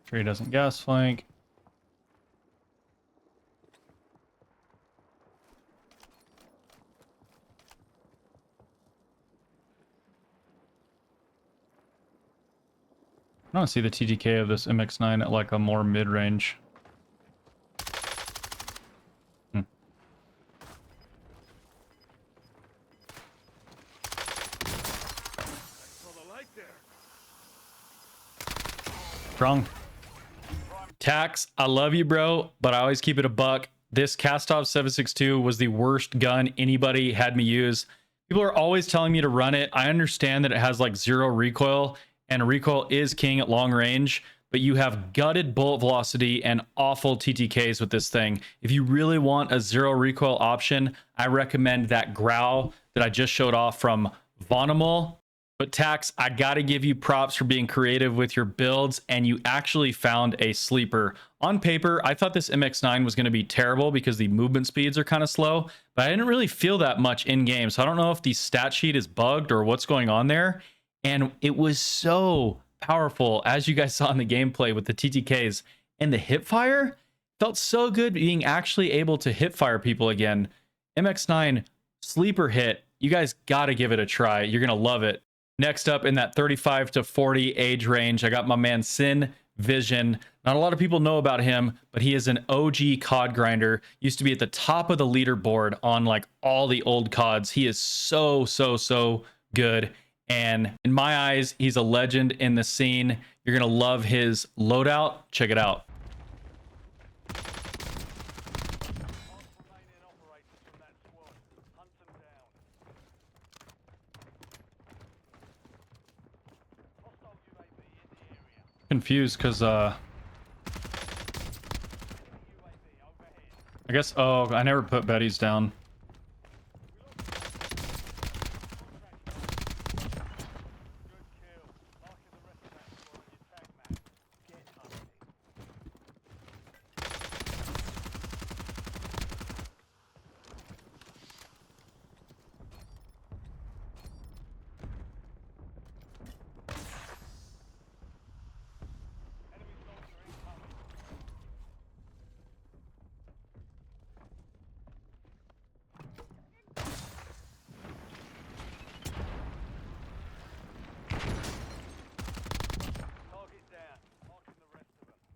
Sure he doesn't gas flank. I don't see the TTK of this MX9 at like a more mid-range. Strong. Tax, I love you, bro, but I always keep it a buck. This Cast-Off 7.62 was the worst gun anybody had me use. People are always telling me to run it. I understand that it has like 0 recoil, and recoil is king at long range, but you have gutted bullet velocity and awful TTKs with this thing. If you really want a 0 recoil option, I recommend that Growl that I just showed off from Vonimal. But Tax, I gotta give you props for being creative with your builds, and you actually found a sleeper. On paper, I thought this MX9 was gonna be terrible because the movement speeds are kind of slow, but I didn't really feel that much in game. So I don't know if the stat sheet is bugged or what's going on there. And it was so powerful, as you guys saw in the gameplay with the TTKs and the hip fire. Felt so good being actually able to hip fire people again. MX9 sleeper hit. You guys got to give it a try. You're going to love it. Next up in that 35 to 40 age range, I got my man Sin Vision. Not a lot of people know about him, but he is an OG COD grinder. Used to be at the top of the leaderboard on like all the old CODs. He is so good. And in my eyes, he's a legend in the scene. You're going to love his loadout. Check it out. Remaining operators from that squad. Hunt them down. Hostile UAV in the area. Confused because UAV overhead. I guess, oh, I never put Betty's down. Good kill. Marking the rest of that squad on your tag map. Get hunting. Enemy soldier incoming. Target down. Marking the rest of them.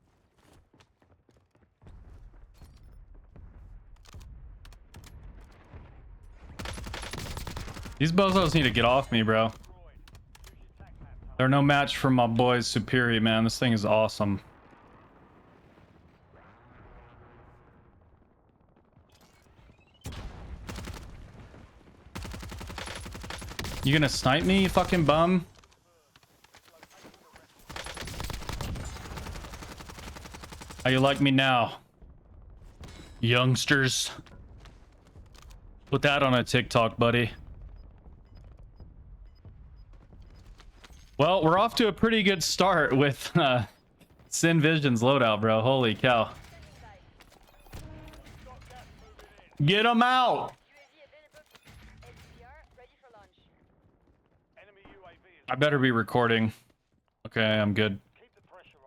These bozos need to get off me, bro. Destroyed. Use your tag map to They're no match for my boys Superi, man. This thing is awesome. You gonna snipe me, you fucking bum? How you like me now, youngsters? Put that on a TikTok, buddy. Well, we're off to a pretty good start with Sin Vision's loadout, bro. Holy cow. Get him out! UAV available. SDR ready for launch. enemy UAV is. I better be recording. Okay, I'm good. Keep the pressure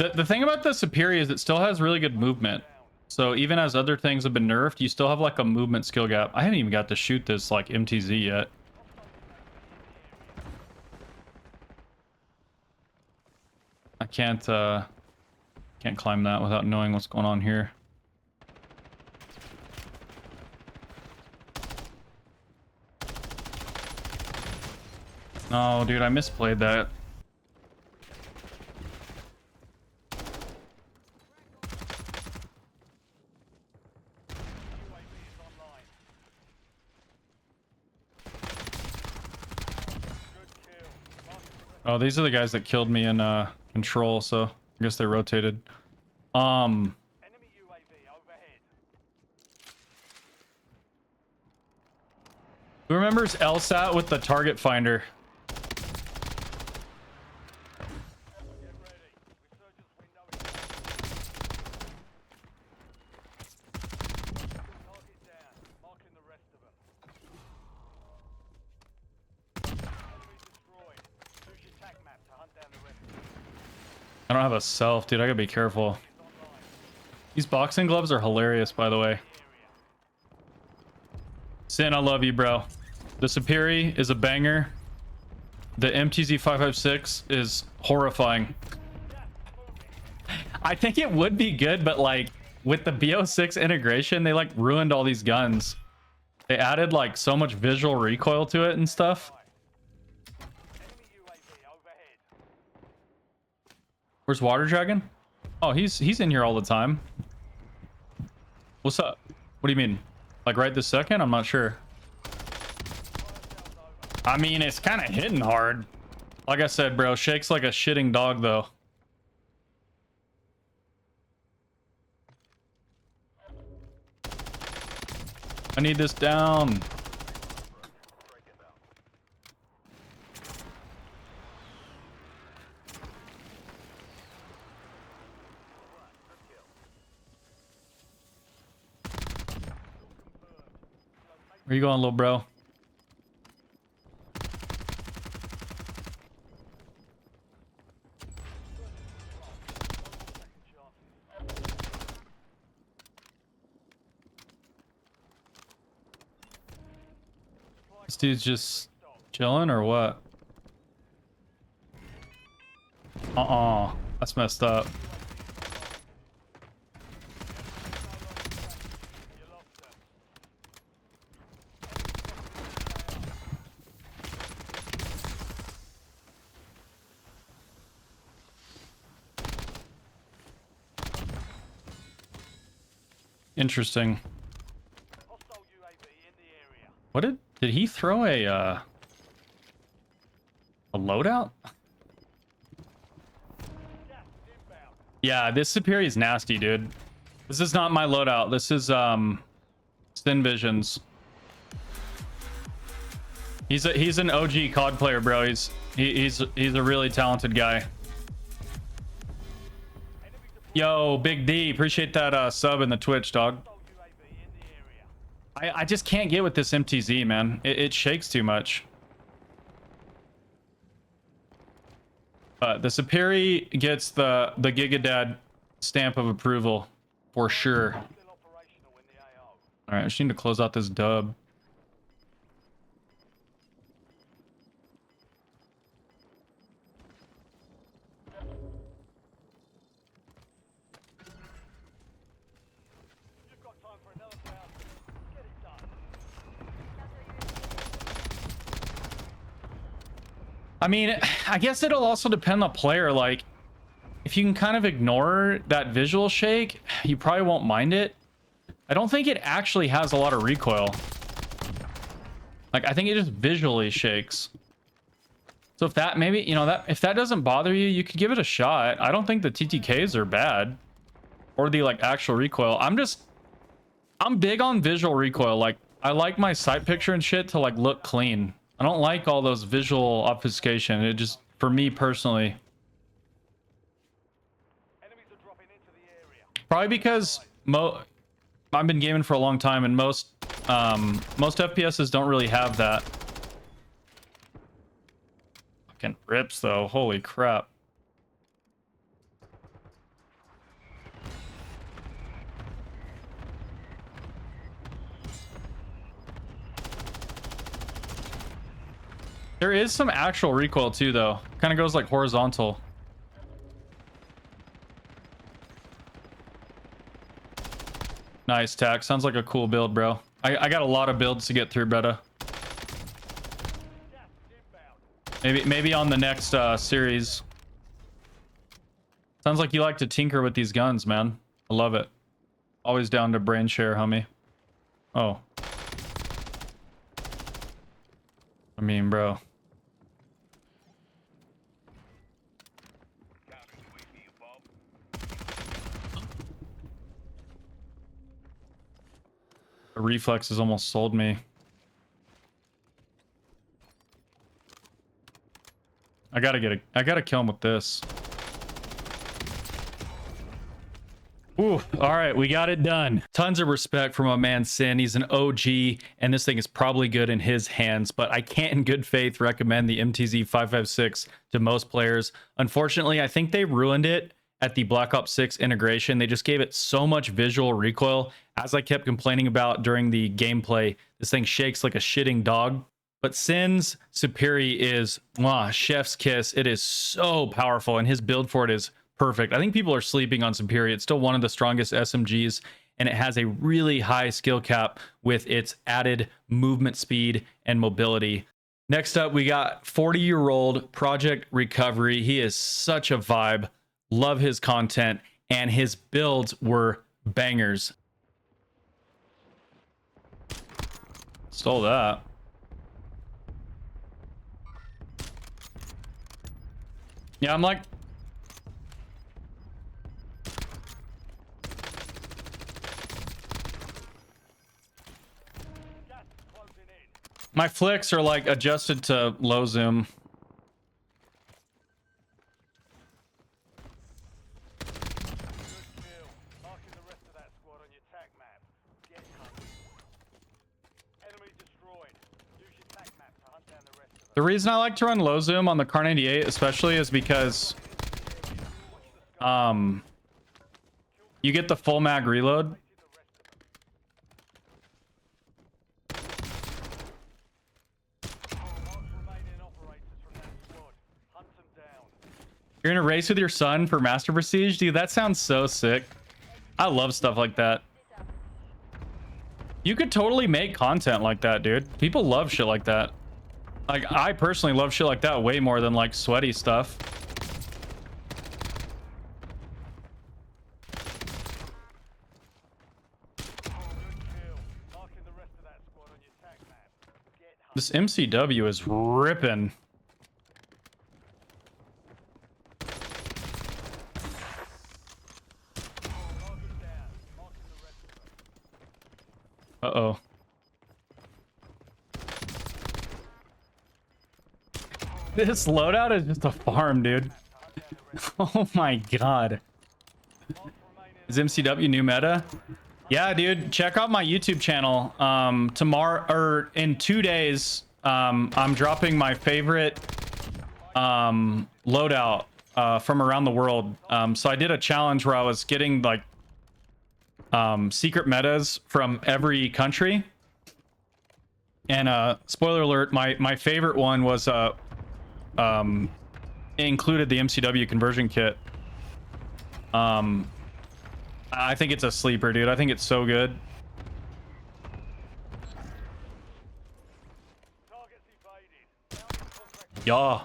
on. The thing about the Superi is it still has really good movement. So even as other things have been nerfed, you still have like a movement skill gap. I haven't even got to shoot this like MTZ yet. I can't climb that without knowing what's going on here. No, dude, I misplayed that. UAV is online. Good kill. Marking the rest. Oh, these are the guys that killed me in control, so I guess they rotated. Enemy UAV overhead. Who remembers LSAT with the target finder? Get ready. Resurgence window is target down. Marking the rest of them. Enemy destroyed. Use your tag map to hunt down the rest of them. I don't have a self, dude. I gotta be careful. Is online. These boxing gloves are hilarious, by the way. Area. Sin, I love you, bro. The Superi is a banger. The MTZ 556 is horrifying. I think it would be good, but like with the BO6 integration, they like ruined all these guns. They added like so much visual recoil to it and stuff. Enemy UAV overhead. Where's Water Dragon? Oh, he's in here all the time. What's up? What do you mean? Like right this second? I'm not sure. I mean, it's kind of hitting hard. Like I said, bro, shakes like a shitting dog, though. I need this down. Where you going, little bro? This dude's just chilling or what? That's messed up. Interesting. Hostile UAV in the area. What did he throw a loadout? Gas is inbound. Yeah, this superi is nasty, dude. This is not my loadout. This is Sin Vision's. He's an OG COD player, bro. He's a really talented guy. Yo, Big D, appreciate that sub in the Twitch, dog. Hostile UAV in the area. I just can't get with this MTZ, man. It shakes too much. The superi gets the Giga Dad stamp of approval for sure. Still operational in the AO. All right, I just need to close out this dub. You've got time for another round. Get it done. I mean, I guess it'll also depend on the player. Like, if you can kind of ignore that visual shake, you probably won't mind it. I don't think it actually has a lot of recoil. Like, I think it just visually shakes. So if that, maybe, you know, that if that doesn't bother you, you could give it a shot. I don't think the TTKs are bad. Or the, like, actual recoil. I'm big on visual recoil. Like, I like my sight picture and shit to, like, look clean. I don't like all those visual obfuscation. It just, for me personally. Enemies are dropping into the area. Probably because I've been gaming for a long time, and most FPSs don't really have that. Fucking rips though. Holy crap. There is some actual recoil too, though. Kind of goes like horizontal. Nice, Tack. Sounds like a cool build, bro. I got a lot of builds to get through, brother. Gas is inbound. Maybe on the next series. Sounds like you like to tinker with these guns, man. I love it. Always down to brain share, homie. Oh. I mean, bro. The reflexes almost sold me. I gotta kill him with this. Ooh, all right, we got it done. Tons of respect for my man Sin. He's an OG, and this thing is probably good in his hands, but I can't in good faith recommend the MTZ 556 to most players. Unfortunately, I think they ruined it at the Black Ops 6 integration. They just gave it so much visual recoil. As I kept complaining about during the gameplay, this thing shakes like a shitting dog. But Sin's superi is chef's kiss. It is so powerful, and his build for it is perfect. I think people are sleeping on superi. It's still one of the strongest SMGs, and it has a really high skill cap with its added movement speed and mobility. Next up, we got 40-year-old Project Recovery. He is such a vibe. Love his content, and his builds were bangers. Stole that. Yeah, I'm like... Gas is closing in. My flicks are like adjusted to low zoom. Good kill. Marking the rest of that squad on your tac map. Get hunting. Enemy The reason I like to run low zoom on the Car 98 especially is because you get the full mag reload. You're in a race with your son for Master Prestige? Dude, that sounds so sick. I love stuff like that. You could totally make content like that, dude. People love shit like that. Like, I personally love shit like that way more than, like, sweaty stuff. This MCW is ripping. Uh-oh. This loadout is just a farm, dude. Oh my god. Is MCW new meta? Yeah, dude. Check out my YouTube channel. Tomorrow, or in 2 days, I'm dropping my favorite loadout from around the world. So I did a challenge where I was getting like secret metas from every country. And spoiler alert, my favorite one was included the MCW conversion kit. I think it's a sleeper, dude. I think it's so good. Yeah.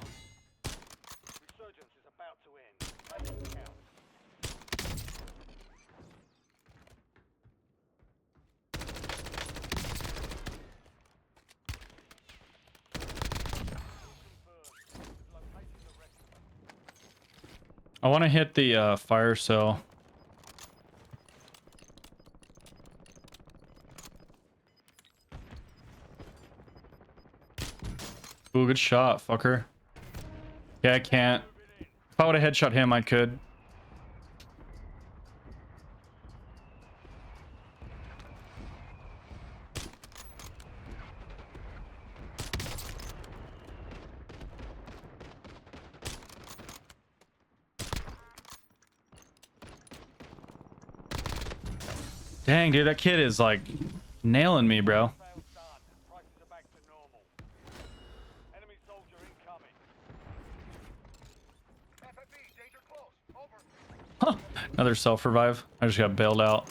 Resurgence is about to end. Make it count. I want to hit the fire cell. Ooh, good shot, fucker. Yeah, I can't. If I would have headshot him, I could. Dang, dude, that kid is like nailing me, bro. Failed start. Prices are back to normal. Enemy soldier incoming. FFB, danger close. Over. Huh. Another self-revive. I just got bailed out.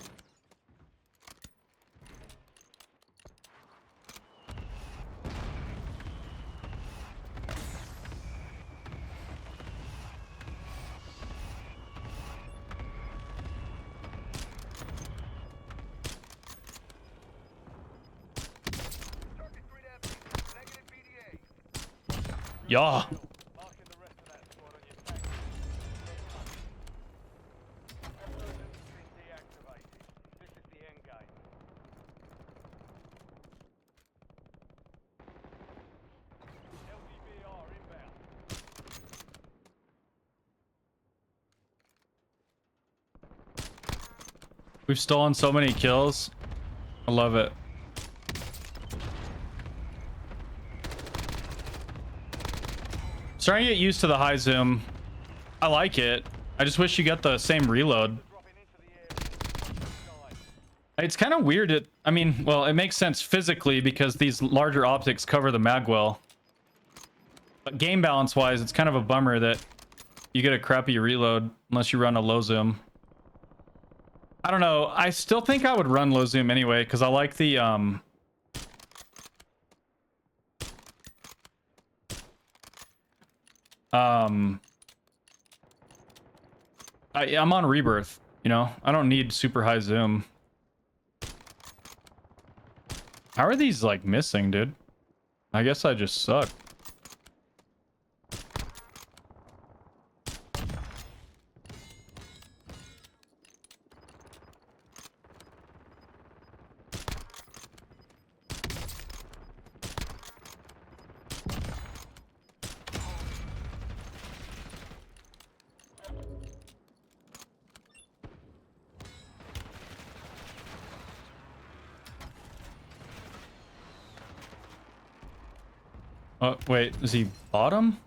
Target 3 empty. Negative BDA. Yeah. Marking the rest of that squad on your tag map. Resurgence has been deactivated. This is the end game. LDBR inbound. We've stolen so many kills. I love it. Starting to get used to the high zoom. I like it. I just wish you got the same reload. Dropping into the area. Sky. It's kind of weird. I mean, well, it makes sense physically because these larger optics cover the mag well. But game balance wise, it's kind of a bummer that you get a crappy reload unless you run a low zoom. I don't know. I still think I would run low zoom anyway because I like the I'm on rebirth, you know. I don't need super high zoom. How are these like missing, dude? I guess I just suck. Oh, wait, is he bottom?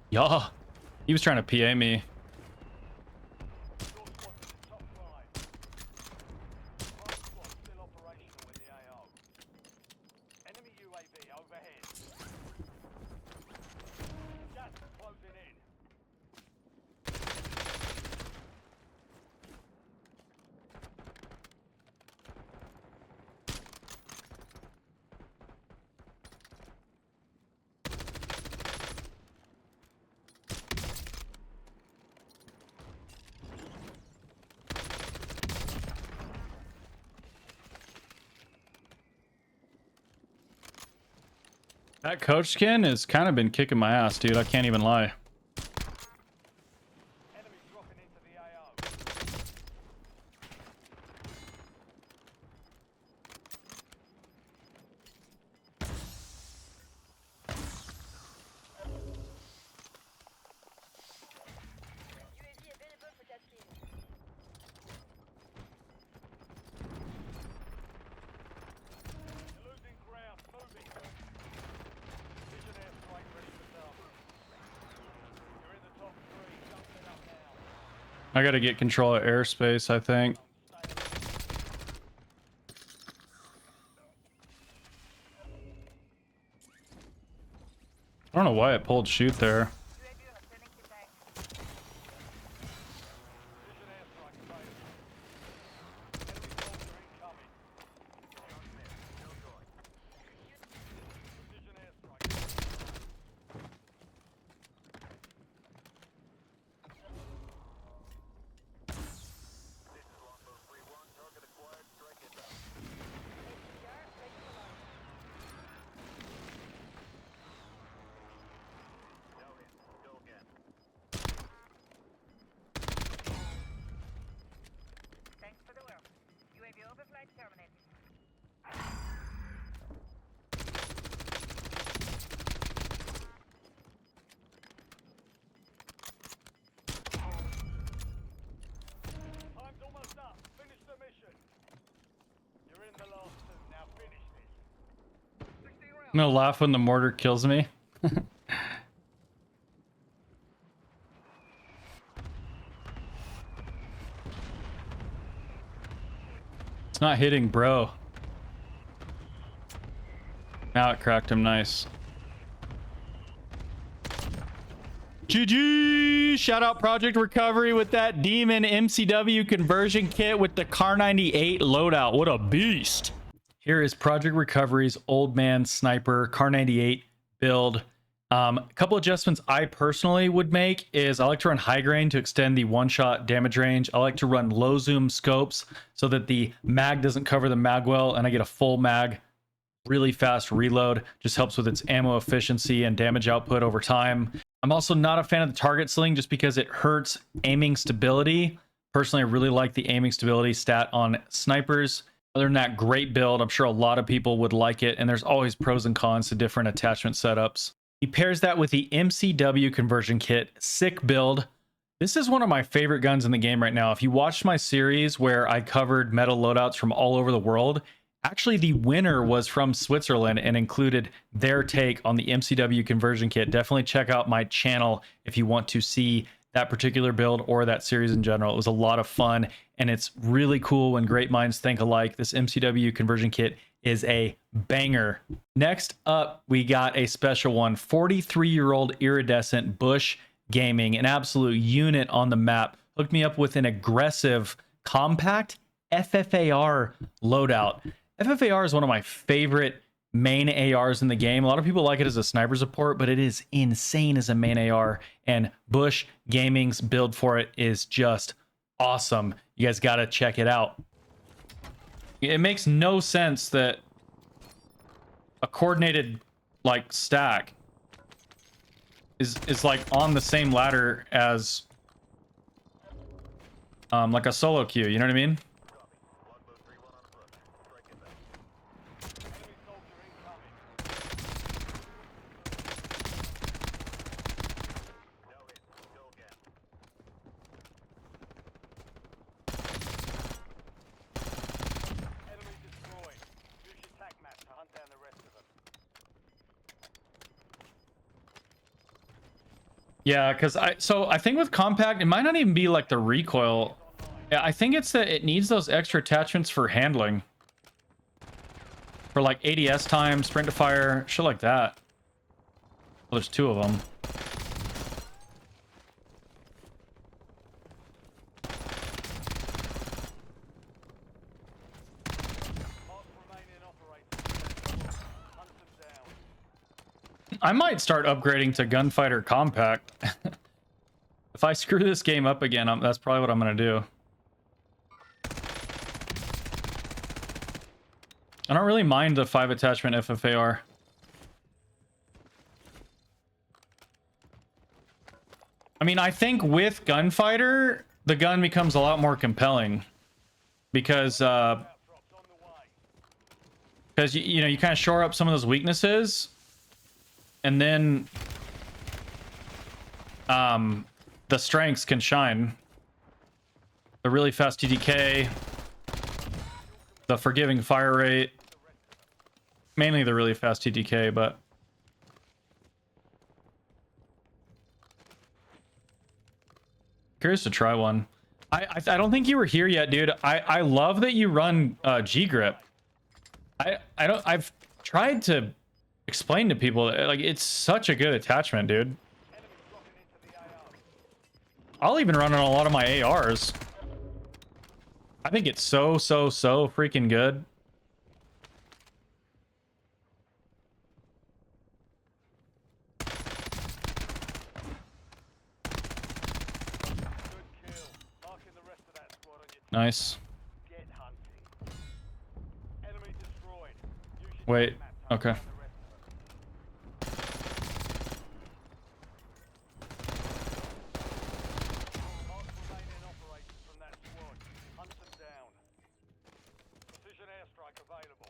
Yeah. He was trying to PA me. Your squad to the top line. Prime squad still operational in the AO. Enemy UAV overhead. Gas is closing in. That coach skin has kind of been kicking my ass, dude. I can't even lie. Enemy dropping into the AO. UAV available for tasking. You're losing ground. Moving. Precision airstrike ready for target. You're in the top three. Don't let up now. I gotta get control of airspace, I think. Stay alert. I don't know why it pulled shoot there. Precision airstrike available. Enemy soldier incoming. Precision airstrike. SDR ready for launch. Thanks for the work. UAV overflight terminated. Time's almost up. Finish the mission. You're in the last two. Now finish this. 16 rounds. I'm gonna laugh when the mortar kills me. It's not hitting, bro. Now it cracked him nice. GG! Shout out Project Recovery with that Demon MCW conversion kit with the Car 98 loadout. What a beast! Here is Project Recovery's Old Man Sniper Car 98 build. A couple adjustments I personally would make is I like to run high grain to extend the one-shot damage range. I like to run low zoom scopes so that the mag doesn't cover the mag well and I get a full mag. Really fast reload, just helps with its ammo efficiency and damage output over time. I'm also not a fan of the target sling just because it hurts aiming stability. Personally, I really like the aiming stability stat on snipers. Other than that, great build. I'm sure a lot of people would like it, and there's always pros and cons to different attachment setups. He pairs that with the MCW conversion kit. Sick build. This is one of my favorite guns in the game right now. If you watched my series where I covered metal loadouts from all over the world, actually the winner was from Switzerland and included their take on the MCW conversion kit. Definitely check out my channel if you want to see that particular build or that series in general. It was a lot of fun, and it's really cool when great minds think alike. This MCW conversion kit is a banger. Next up, we got a special one. 43-year-old iridescent Bush Gaming, an absolute unit on the map, hooked me up with an aggressive, compact FFAR loadout. FFAR is one of my favorite main ARs in the game. A lot of people like it as a sniper support, but it is insane as a main AR, and Bush Gaming's build for it is just awesome. You guys got to check it out. It makes no sense that a coordinated like stack is like on the same ladder as like a solo queue, you know what I mean? Enemy soldier incoming. Enemy destroyed. Use your tac map to hunt down the rest of them. Yeah, because I think with compact, it might not even be like the recoil. Yeah, I think it's that it needs those extra attachments for handling. For like ADS time, sprint to fire, shit like that. Well, there's two of them. Mark remaining operators. Hunt them down. I might start upgrading to gunfighter compact. If I screw this game up again, that's probably what I'm gonna do. I don't really mind the 5 attachment FFAR. I mean, I think with gunfighter, the gun becomes a lot more compelling because Drops on the way. you know, you kind of shore up some of those weaknesses, and then the strengths can shine. The really fast TDK, the forgiving fire rate, mainly the really fast TDK, but curious to try one. I don't think you were here yet, dude. I love that you run G grip. I've tried to explain to people that, like, it's such a good attachment, dude. Enemies dropping into the AR. I'll even run on a lot of my ARs. I think it's so freaking good. Good kill. Marking the rest of that squad on your Nice. get hunting. Enemy destroyed. Use your Wait, map to okay. find the rest of them. Mark remaining operators from that squad. Hunt them down. Precision airstrike available.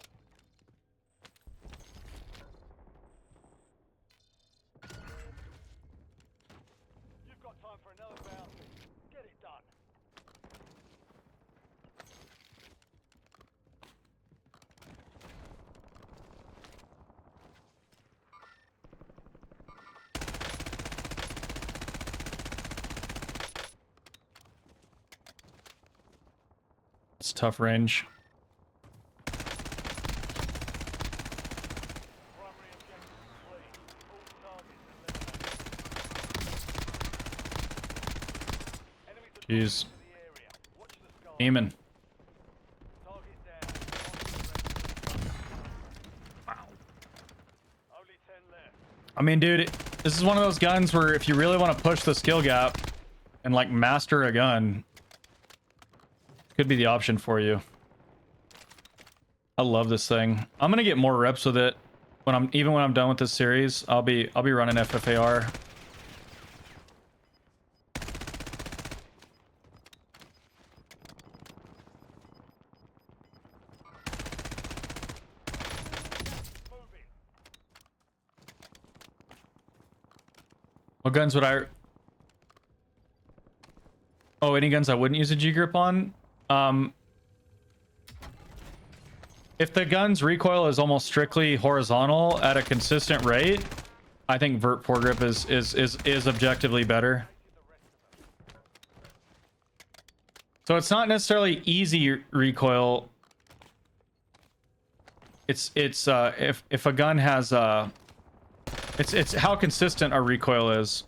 You've got time for another bounty. Get it done. It's tough range. Primary objective complete. All targets eliminated. Enemies are dropping Jeez. into the area. Watch the sky. Aiming. Target down. Wow. Only 10 left. I mean, dude, this is one of those guns where if you really want to push the skill gap and like master a gun, could be the option for you. I love this thing. I'm gonna get more reps with it when I'm done with this series. I'll be running FFAR. Moving. What guns would I? Oh, any guns I wouldn't use a G grip on? If the gun's recoil is almost strictly horizontal at a consistent rate, I think vert foregrip is objectively better. So it's not necessarily easy recoil. It's if a gun has it's how consistent our recoil is.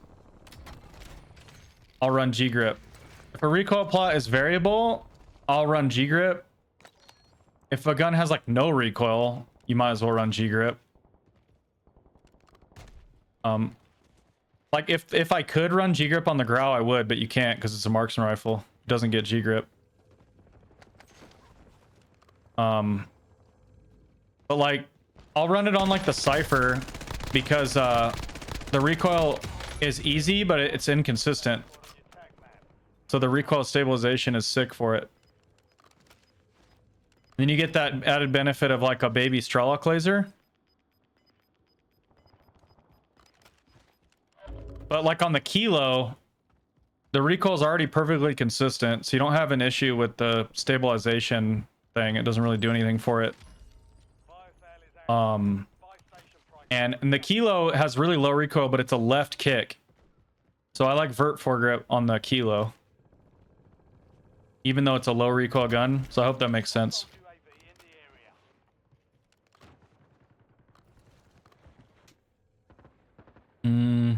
I'll run G grip. If a recoil plot is variable, I'll run G grip. If a gun has like no recoil, you might as well run G grip. Like if I could run G grip on the Grau, I would, but you can't because it's a marksman rifle. It doesn't get G grip. But like I'll run it on like the Cypher because the recoil is easy, but it's inconsistent. So the recoil stabilization is sick for it. Then you get that added benefit of like a baby Strelok laser. But like on the Kilo, the recoil is already perfectly consistent, so you don't have an issue with the stabilization thing. It doesn't really do anything for it. And the Kilo has really low recoil, but it's a left kick. So I like vert foregrip on the kilo, even though it's a low recoil gun. So I hope that makes sense. UAV in the area. Mm.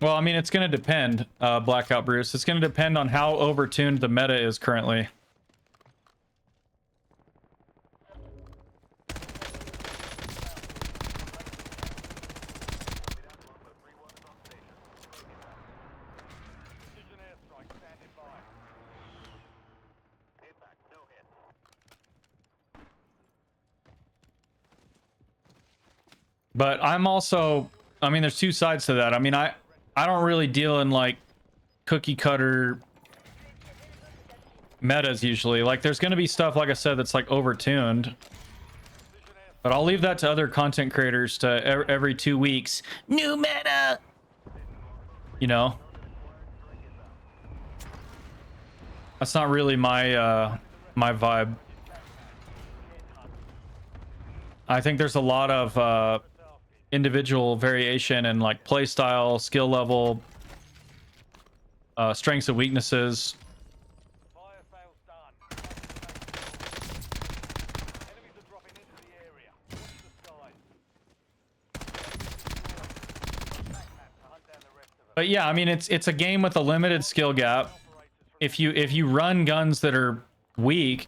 Well, I mean, it's going to depend, Blackout Bruce. It's going to depend on how overtuned the meta is currently. Precision airstrike standing by. Impact, no hit. But I'm also, I mean, there's two sides to that. I mean, I don't really deal in like cookie cutter metas usually. Like there's going to be stuff, like I said, that's like overtuned. But I'll leave that to other content creators to every 2 weeks. New meta! You know? That's not really my my vibe. I think there's a lot of individual variation and like play style, skill level, strengths and weaknesses. Fire fails done. Enemies are dropping into the area. Watch the skies. Back map to hunt down the rest of them. But yeah, I mean it's a game with a limited skill gap. If you run guns that are weak,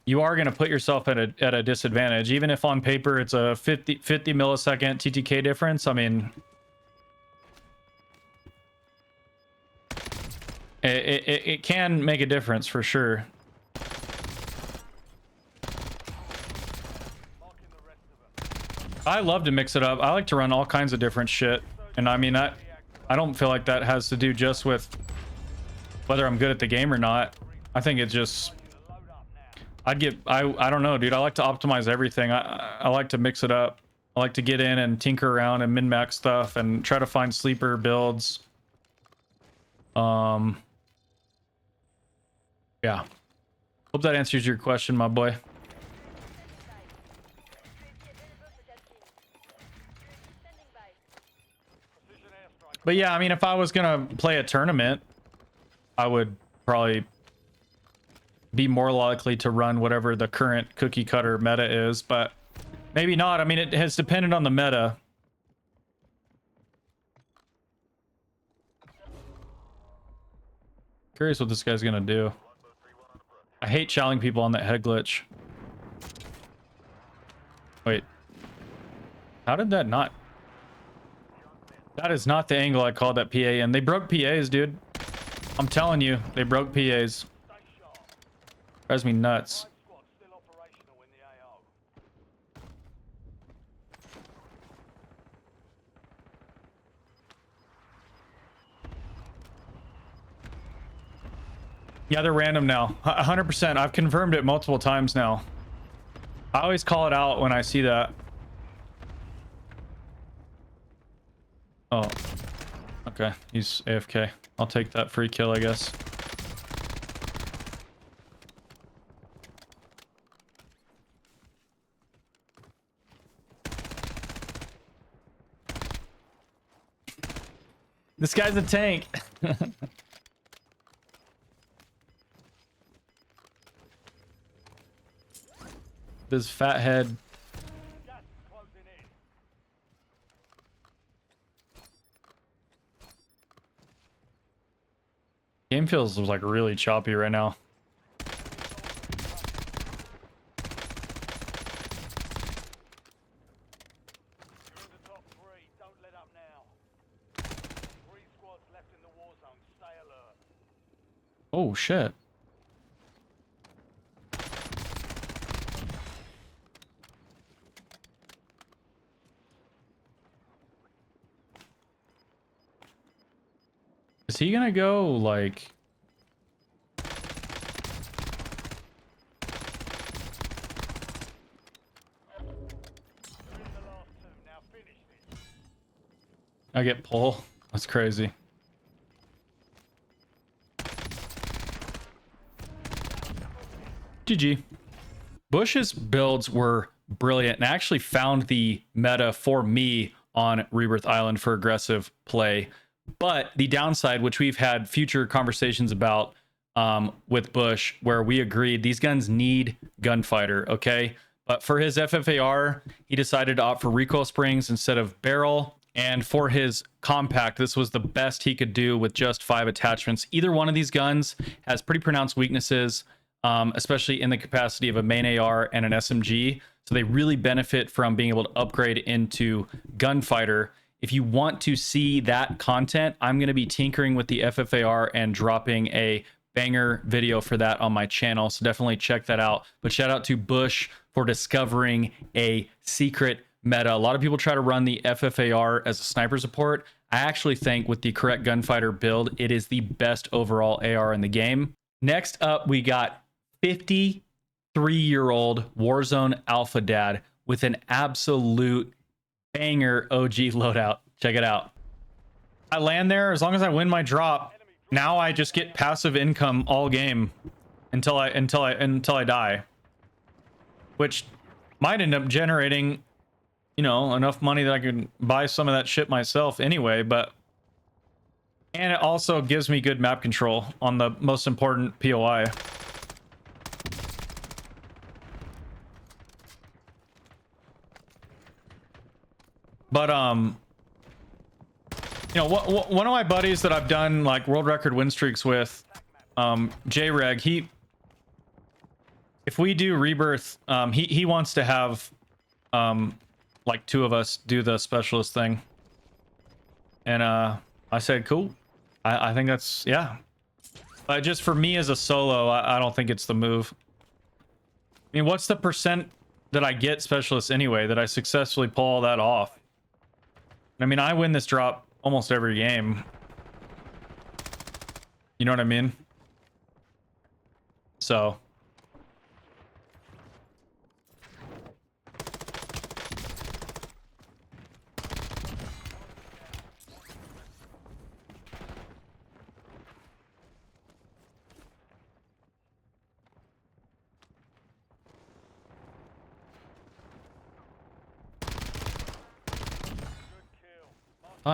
you are going to put yourself at a disadvantage, even if on paper it's a 50 millisecond TTK difference. I mean, it can make a difference for sure. Marking the rest of them. I love to mix it up. I like to run all kinds of different shit, and I mean I don't feel like that has to do just with whether I'm good at the game or not. I think it just, I don't know, dude. I like to optimize everything. I like to mix it up. I like to get in and tinker around and min-max stuff and try to find sleeper builds. Yeah. Hope that answers your question, my boy. UAV available for tasking. UAV standing by. Precision airstrike. But yeah, I mean, if I was gonna play a tournament, I would probably be more likely to run whatever the current cookie cutter meta is, but maybe not. I mean, it has depended on the meta. Curious what this guy's gonna do. I hate challenging people on that head glitch. Wait. How did that not? That is not the angle I called that PA in. They broke PAs, dude. I'm telling you, they broke PAs. Stay sharp. Drives me nuts. Night squad still operational in the AO. Yeah, they're random now. 100%. I've confirmed it multiple times now. I always call it out when I see that. Oh. Okay, he's AFK. I'll take that free kill, I guess. This guy's a tank. This fat head. Gas is closing in. Game feels like really choppy right now. You're in the top three. Don't let up now. 3 squads left in the war zone. Stay alert. Oh shit. Is he gonna go like? You're in the last 2. Now finish this. I get pull. That's crazy. GG. Bush's builds were brilliant and actually found the meta for me on Rebirth Island for aggressive play. But the downside, which we've had future conversations about with Bush, where we agreed these guns need gunfighter, okay? But for his FFAR, he decided to opt for recoil springs instead of barrel. And for his compact, this was the best he could do with just 5 attachments. Either one of these guns has pretty pronounced weaknesses, especially in the capacity of a main AR and an SMG. So they really benefit from being able to upgrade into gunfighter. If you want to see that content, I'm going to be tinkering with the FFAR and dropping a banger video for that on my channel. So definitely check that out. But shout out to Bush for discovering a secret meta. A lot of people try to run the FFAR as a sniper support. I actually think with the correct gunfighter build, it is the best overall AR in the game. Next up, we got 53-year-old Warzone Alpha Dad with an absolute banger OG loadout. Check it out. I land there. As long as I win my drop, now I just get passive income all game until I die, which might end up generating, you know, enough money that I can buy some of that shit myself anyway. But and it also gives me good map control on the most important POI. But you know, one of my buddies that I've done like world record win streaks with, J-Reg, if we do Rebirth, he wants to have like 2 of us do the specialist thing. And I said, cool. I think that's, yeah. But just for me as a solo, I don't think it's the move. I mean, what's the percent that I get specialists anyway, that I successfully pull all that off? I mean, I win this drop almost every game. You know what I mean? So.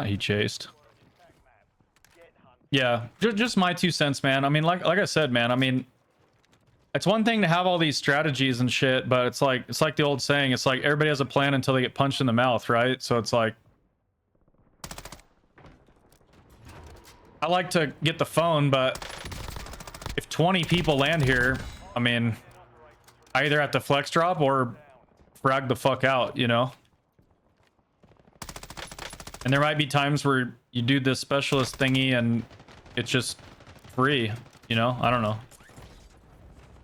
He chased. Yeah, just my 2 cents, man. I mean, like I said, man, I mean, it's one thing to have all these strategies and shit, but it's like the old saying, it's like everybody has a plan until they get punched in the mouth, right? So it's like, I like to get the phone, but if 20 people land here, I mean, I either have to flex drop or frag the fuck out, you know? And there might be times where you do this specialist thingy and it's just free, you know? I don't know.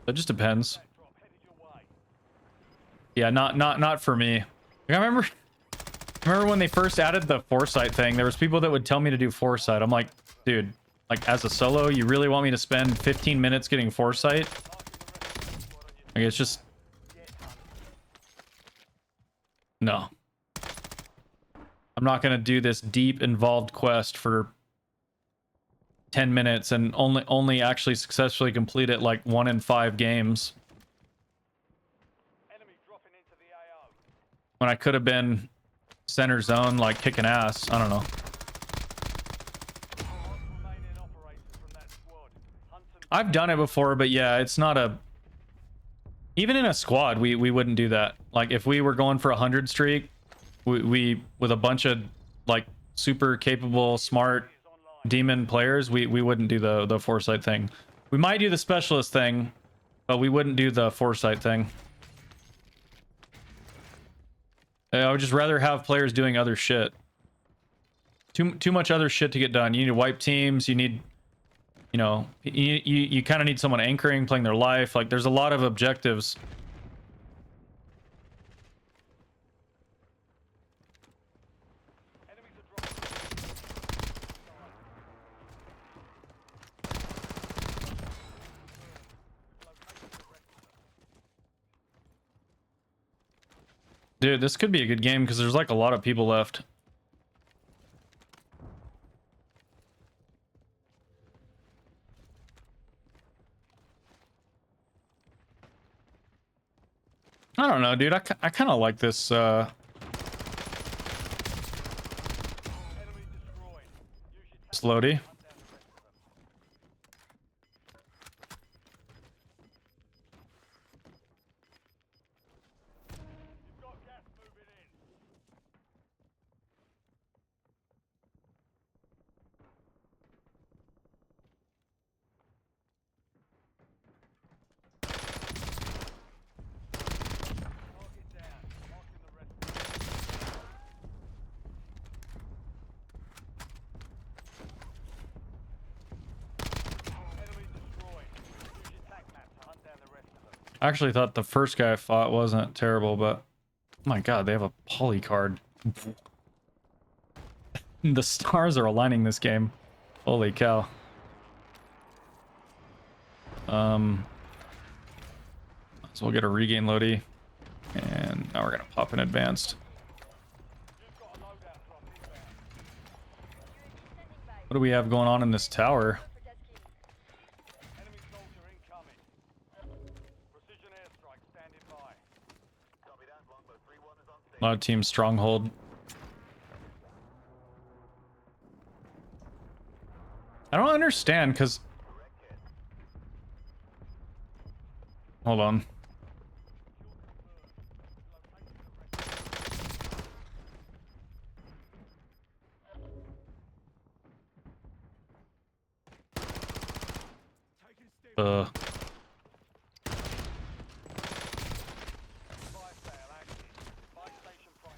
It just depends. Yeah, not for me. Like, I remember when they first added the foresight thing, there was people that would tell me to do foresight. I'm like, dude, like as a solo, you really want me to spend 15 minutes getting foresight? Like, it's just, no. I'm not going to do this deep involved quest for 10 minutes and only actually successfully complete it like 1 in 5 games. When I could have been center zone, like kicking ass. I don't know. I've done it before, but yeah, it's not a... Even in a squad, we wouldn't do that. Like if we were going for a 100 streak, we with a bunch of like super capable, smart demon players, we wouldn't do the foresight thing. We might do the specialist thing, but we wouldn't do the foresight thing. I would just rather have players doing other shit. Too much other shit to get done. You need to wipe teams. You need, you know, you kind of need someone anchoring, playing their life. Like there's a lot of objectives. Dude, this could be a good game because there's like a lot of people left. I don't know, dude. I kind of like this Enemy destroyed. Use your tactics Slody. to hunt down the rest of them. You've got gas moving in. Target down. Marking the rest of them. Enemy destroyed. Use your tac map to hunt down the rest of them. I actually thought the first guy I fought wasn't terrible, but oh my god, they have a poly card. The stars are aligning this game. Holy cow. Might as well get a regain loady. And now we're gonna pop in advanced. You've got a loadout drop inbound. What do we have going on in this tower? Enemy soldier incoming. Precision airstrike standing by. Copy that. Longbow 3-1 is on A lot of team stronghold. I don't understand because hold on. Fire sale active. Fire station price.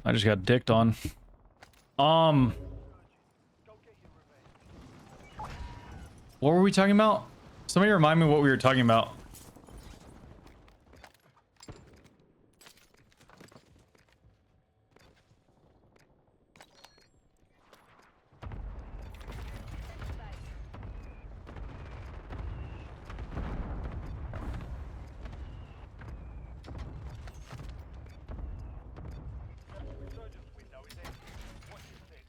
I just got dicked on. Go get your revenge. What were we talking about? Somebody remind me what we were talking about. Resurgence window is empty. Watch your six.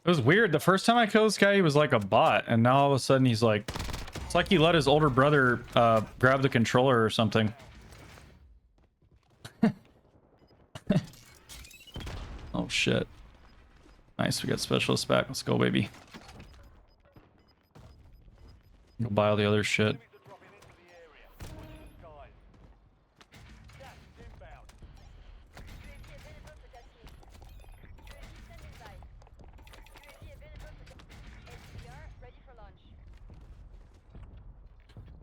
It was weird. The first time I killed this guy, he was like a bot, and now all of a sudden he's like, it's like he let his older brother grab the controller or something. Oh shit. Nice, we got specialist back. Let's go, baby. Go buy all the other shit. Enemies are dropping into the area. Watch the skies. Gas is inbound. UAV available for tasking. UAV standing by. UAV available for SDR ready for launch.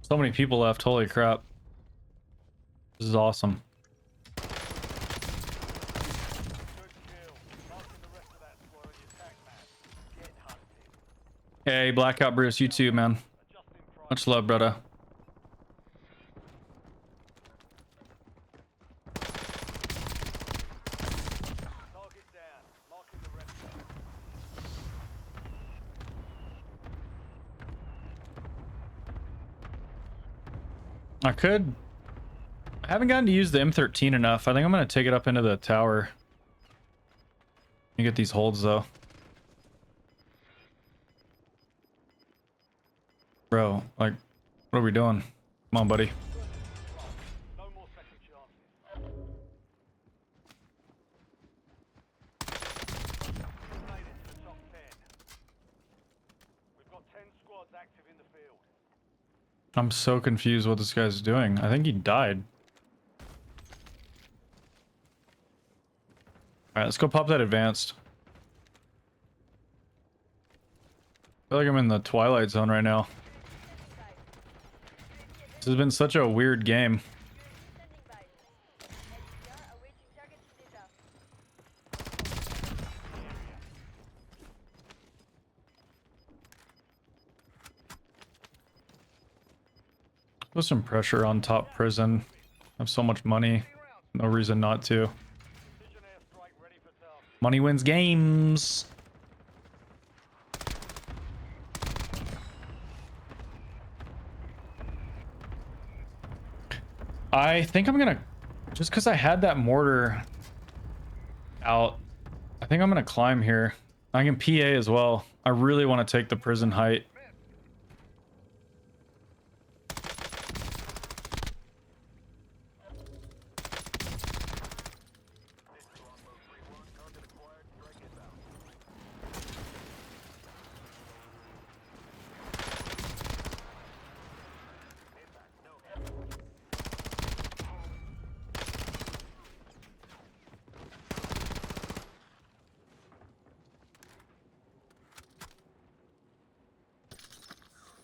So many people left. Holy crap. This is awesome. Good kill. Marking the rest of that squad on your tac map. Get hunting. Hey, Blackout Bruce, you too, man. Adjusting price. Much love, brother. Target down. Marking the rest of them. I haven't gotten to use the M13 enough. I think I'm gonna take it up into the tower. You get these holds though. Bro, like, what are we doing? Come on, buddy. No more second chances. We've made it to the top 10. We've got 10 squads active in the field. I'm so confused what this guy's doing. I think he died. Alright, let's go pop that advanced. I feel like I'm in the Twilight Zone right now. This has been such a weird game. Standing by. SDR awaiting targeting data. Put some pressure on top prison. I have so much money. No reason not to. Precision airstrike ready for task. Money wins games. I think I'm gonna, just because I had that mortar out, I think I'm gonna climb here. I can PA as well. I really want to take the prison height.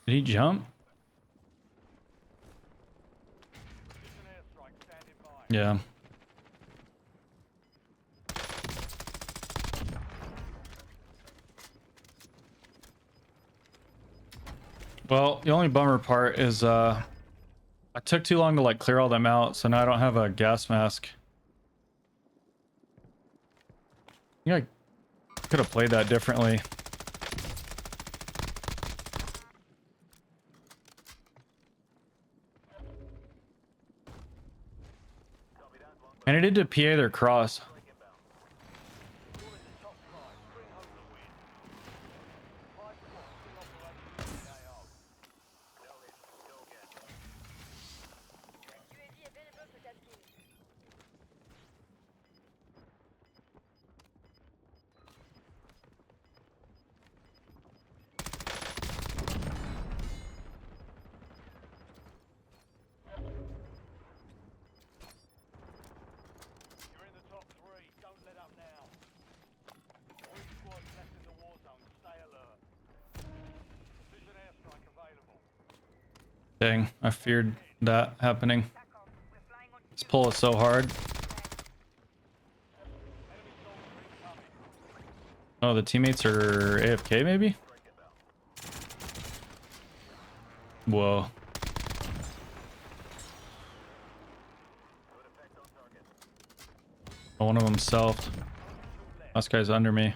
Did he jump? Yeah. Well, the only bummer part is I took too long to like clear all them out, so now I don't have a gas mask. I think I could have played that differently. And I did to PA their cross. UAV available for tasking. You're in the top 3. Don't let up now. 3 squads left in the war zone. Stay alert. Precision airstrike available. Dang, I feared that happening. Tackle. We're flying on This pull is so hard. Enemy soldier incoming. Oh, the teammates are AFK maybe? Whoa. Oh, one of them selfed. Last guy's under me.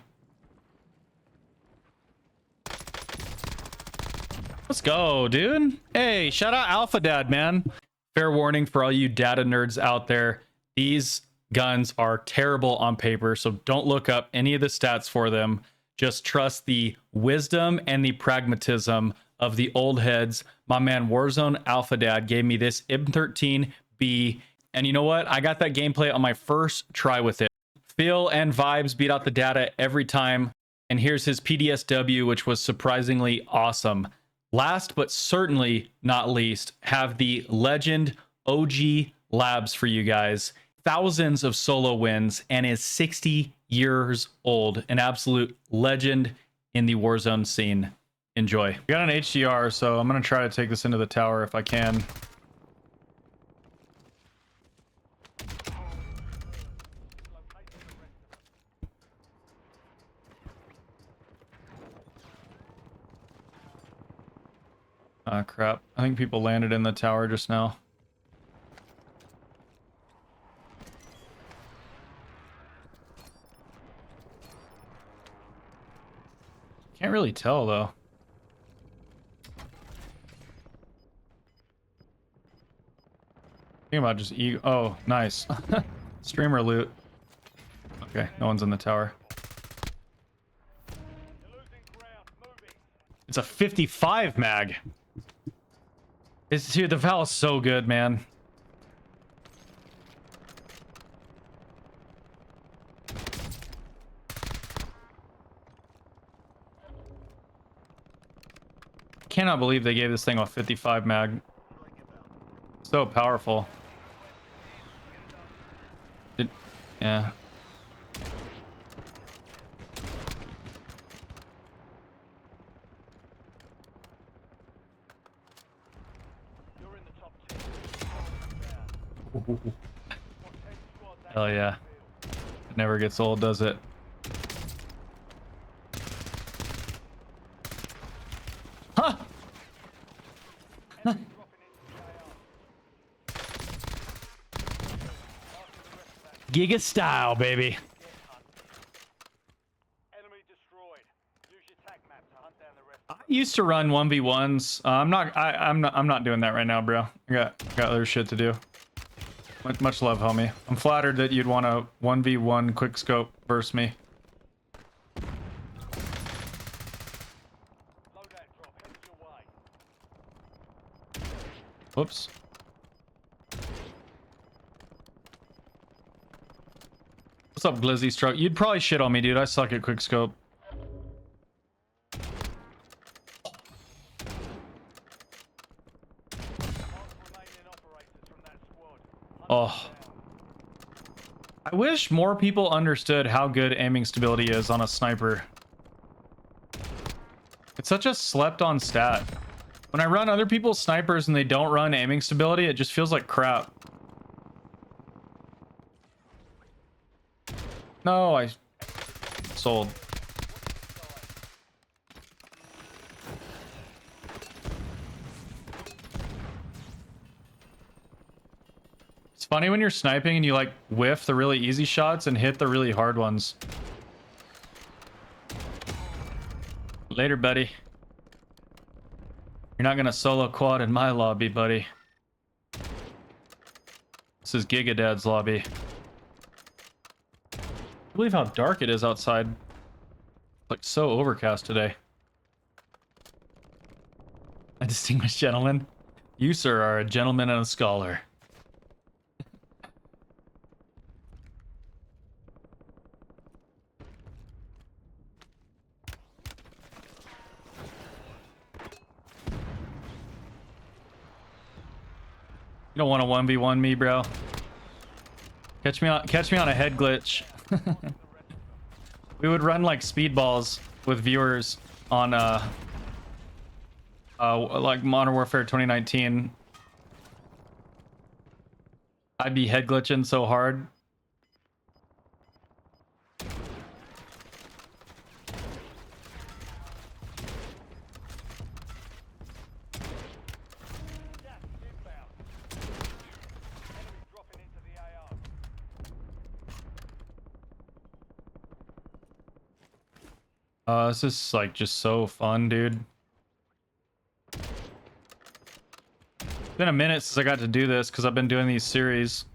Let's go, dude. Hey, shout out Alpha Dad, man. Fair warning for all you data nerds out there. These guns are terrible on paper, so don't look up any of the stats for them. Just trust the wisdom and the pragmatism of the old heads. My man Warzone Alpha Dad gave me this M13B, and you know what? I got that gameplay on my first try with it. Feel and vibes beat out the data every time, and here's his PDSW, which was surprisingly awesome. Last but certainly not least, have the legend OG Labs for you guys. Thousands of solo wins and is 60 years old. An absolute legend in the Warzone scene. Enjoy. We got an HDR, so I'm going to try to take this into the tower if I can. Ah, crap. I think people landed in the tower just now. Can't really tell, though. Think about just oh, nice. Streamer loot. Okay, no one's in the tower. You're losing ground. Moving. It's a 55 mag. Dude, the Val's so good, man. Cannot believe they gave this thing a 55 mag. So powerful. Yeah. You're in the top 10. Hell yeah. It never gets old, does it? Huh! Giga style, baby. Enemy destroyed. Use your tac map to hunt down the rest. I used to run 1v1s. I'm not doing that right now, bro. I got other shit to do. Much love, homie. I'm flattered that you'd want to 1v1 quick scope versus me. Whoops. What's up, Glizzy Struck? You'd probably shit on me, dude. I suck at quickscope. Remaining operators from that squad. Oh. I wish more people understood how good aiming stability is on a sniper. It's such a slept-on stat. When I run other people's snipers and they don't run aiming stability, it just feels like crap. No, I sold. It's funny when you're sniping and you like whiff the really easy shots and hit the really hard ones. Later, buddy. You're not gonna solo quad in my lobby, buddy. This is Giga Dad's lobby. I believe how dark it is outside. Like so overcast today. A distinguished gentleman. You, sir, are a gentleman and a scholar. You don't want to 1v1 me, bro. Catch me on a head glitch. We would run like speedballs with viewers on like Modern Warfare 2019. I'd be head glitching so hard. This is like just so fun, dude. It's been a minute since I got to do this because I've been doing these series.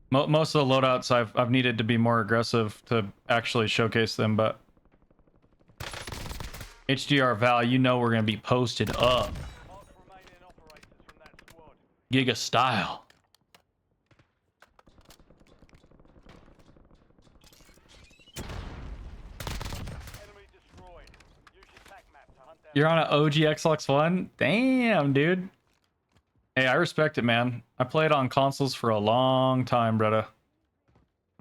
Most of the loadouts I've needed to be more aggressive to actually showcase them, but HDR Val, you know we're gonna be posted up. Giga style. You're on an OG Xbox One? Damn, dude. Hey, I respect it, man. I played on consoles for a long time, brother.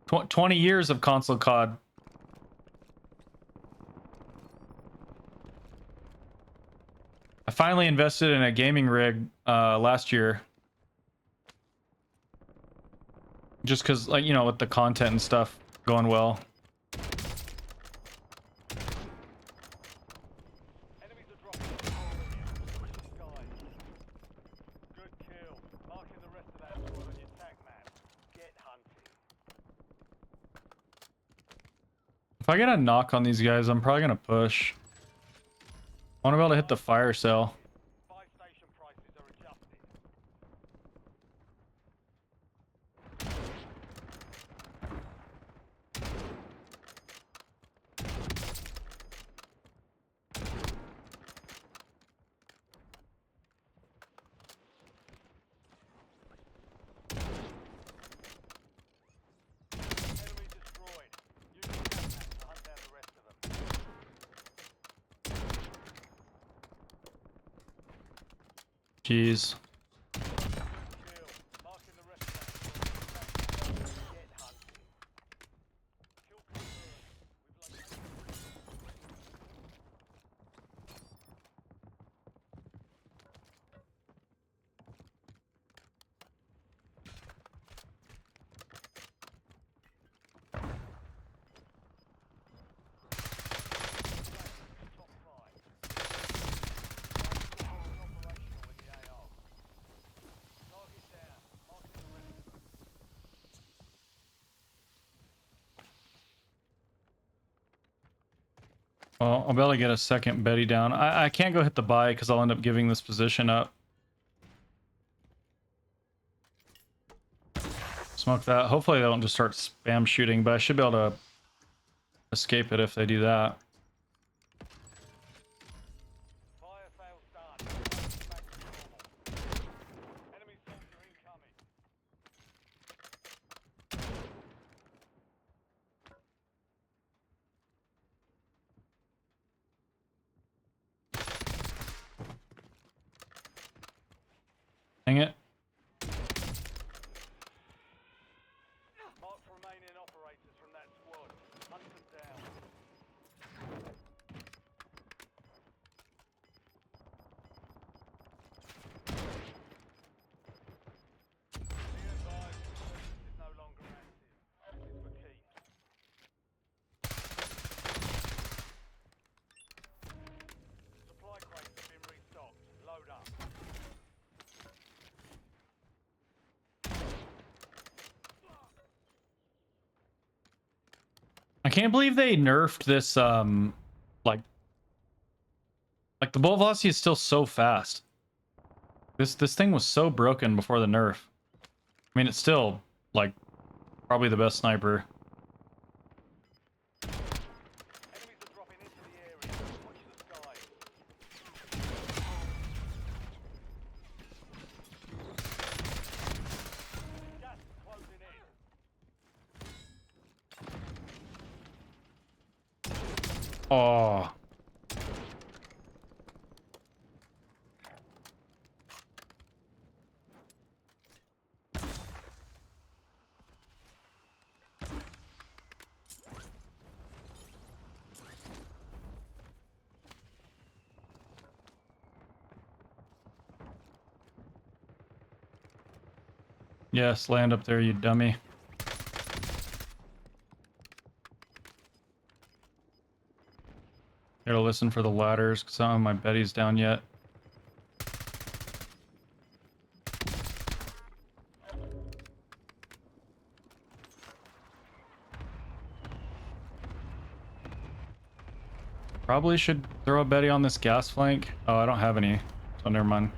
20 years of console COD. I finally invested in a gaming rig last year. Just because, like, you know, with the content and stuff going well. If I get a knock on these guys, I'm probably gonna push. I want to be able to hit the fire cell. Jeez. Well, I'll be able to get a second Betty down. I can't go hit the buy because I'll end up giving this position up. Smoke that. Hopefully they don't just start spam shooting, but I should be able to escape it if they do that. Fire failed start. Dang it. Mark remaining operators from that squad. Hunt them down. Be advised, resurgence is no longer active. This is for keeps. Supply crates have been restocked. Load up. I can't believe they nerfed this like the bullet velocity is still so fast. This thing was so broken before the nerf. I mean, it's still like probably the best sniper. Enemies are dropping into the area. Watch the skies. Gas is closing in. Oh. Yes, land up there, you dummy. Gotta listen for the ladders because I don't have my Betty's down yet. Probably should throw a Betty on this gas flank. Oh, I don't have any, so never mind.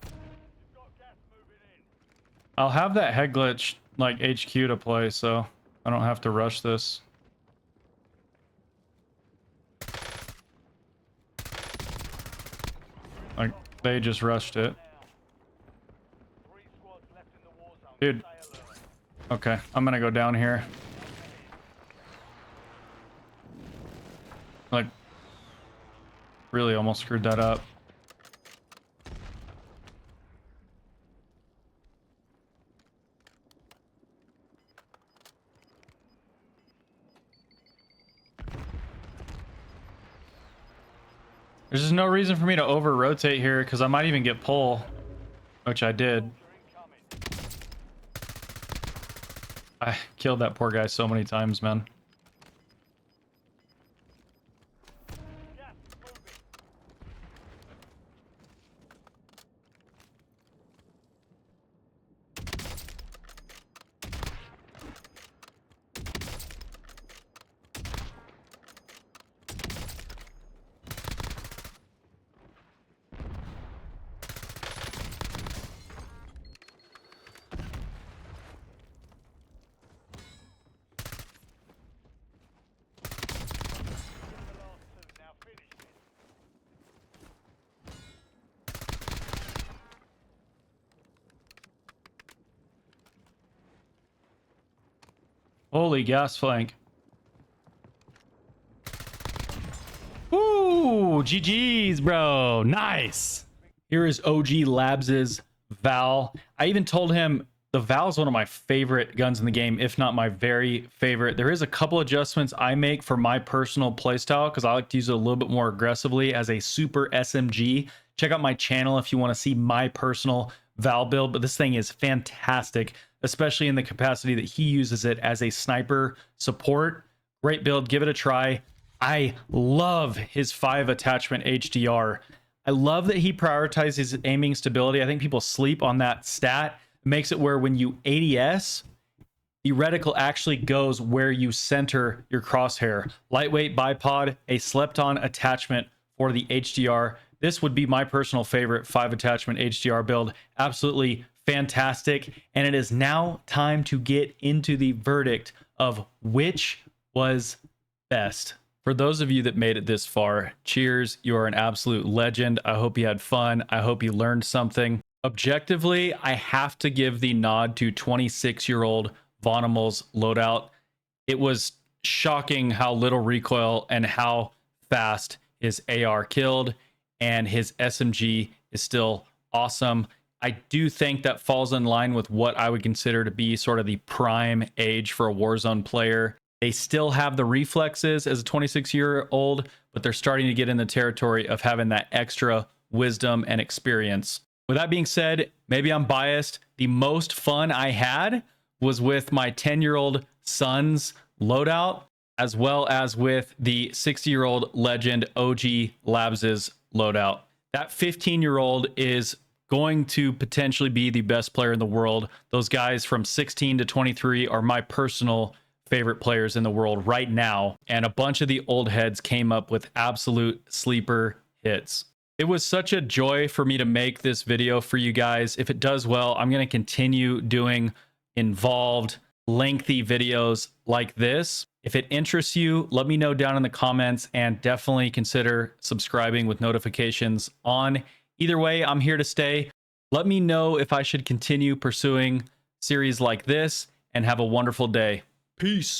You've got gas moving in. I'll have that head glitch like HQ to play, so I don't have to rush this. Like, they just rushed it. Now. 3 squads left in the war zone. Dude. Stay alert. Okay, I'm gonna go down here. Like, really almost screwed that up. There's just no reason for me to over rotate here because I might even get pull, which I did. Soldier incoming. I killed that poor guy so many times, man. Gas is moving. The last 2. Now finish it. Holy gas flank. Ooh, GG's, bro. Nice. Here is OG Labs's Val. I even told him the Val is one of my favorite guns in the game, if not my very favorite. There is a couple adjustments I make for my personal playstyle because I like to use it a little bit more aggressively as a super SMG. Check out my channel if you want to see my personal Val build, but this thing is fantastic, especially in the capacity that he uses it as a sniper support. Great build, give it a try. I love his 5 attachment HDR. I love that he prioritizes aiming stability. I think people sleep on that stat. It makes it where when you ADS, the reticle actually goes where you center your crosshair. Lightweight bipod, a slept-on attachment for the HDR. This would be my personal favorite 5 attachment HDR build. Absolutely fantastic. And it is now time to get into the verdict of which was best For those of you that made it this far, cheers. You are an absolute legend. I hope you had fun. I hope you learned something. Objectively, I have to give the nod to 26-year-old Vonimal's loadout. It was shocking how little recoil and how fast his AR killed, and his SMG is still awesome. I do think that falls in line with what I would consider to be sort of the prime age for a Warzone player. They still have the reflexes as a 26-year-old, but they're starting to get in the territory of having that extra wisdom and experience. With that being said, maybe I'm biased. The most fun I had was with my 10-year-old son's loadout, as well as with the 60-year-old legend OG Labs' loadout. That 15-year-old is going to potentially be the best player in the world. Those guys from 16 to 23 are my personal favorite players in the world right now, and a bunch of the old heads came up with absolute sleeper hits. It was such a joy for me to make this video for you guys. If it does well, I'm going to continue doing involved, lengthy videos like this. If it interests you, let me know down in the comments, and definitely consider subscribing with notifications on. Either way, I'm here to stay. Let me know if I should continue pursuing series like this, and have a wonderful day. Peace.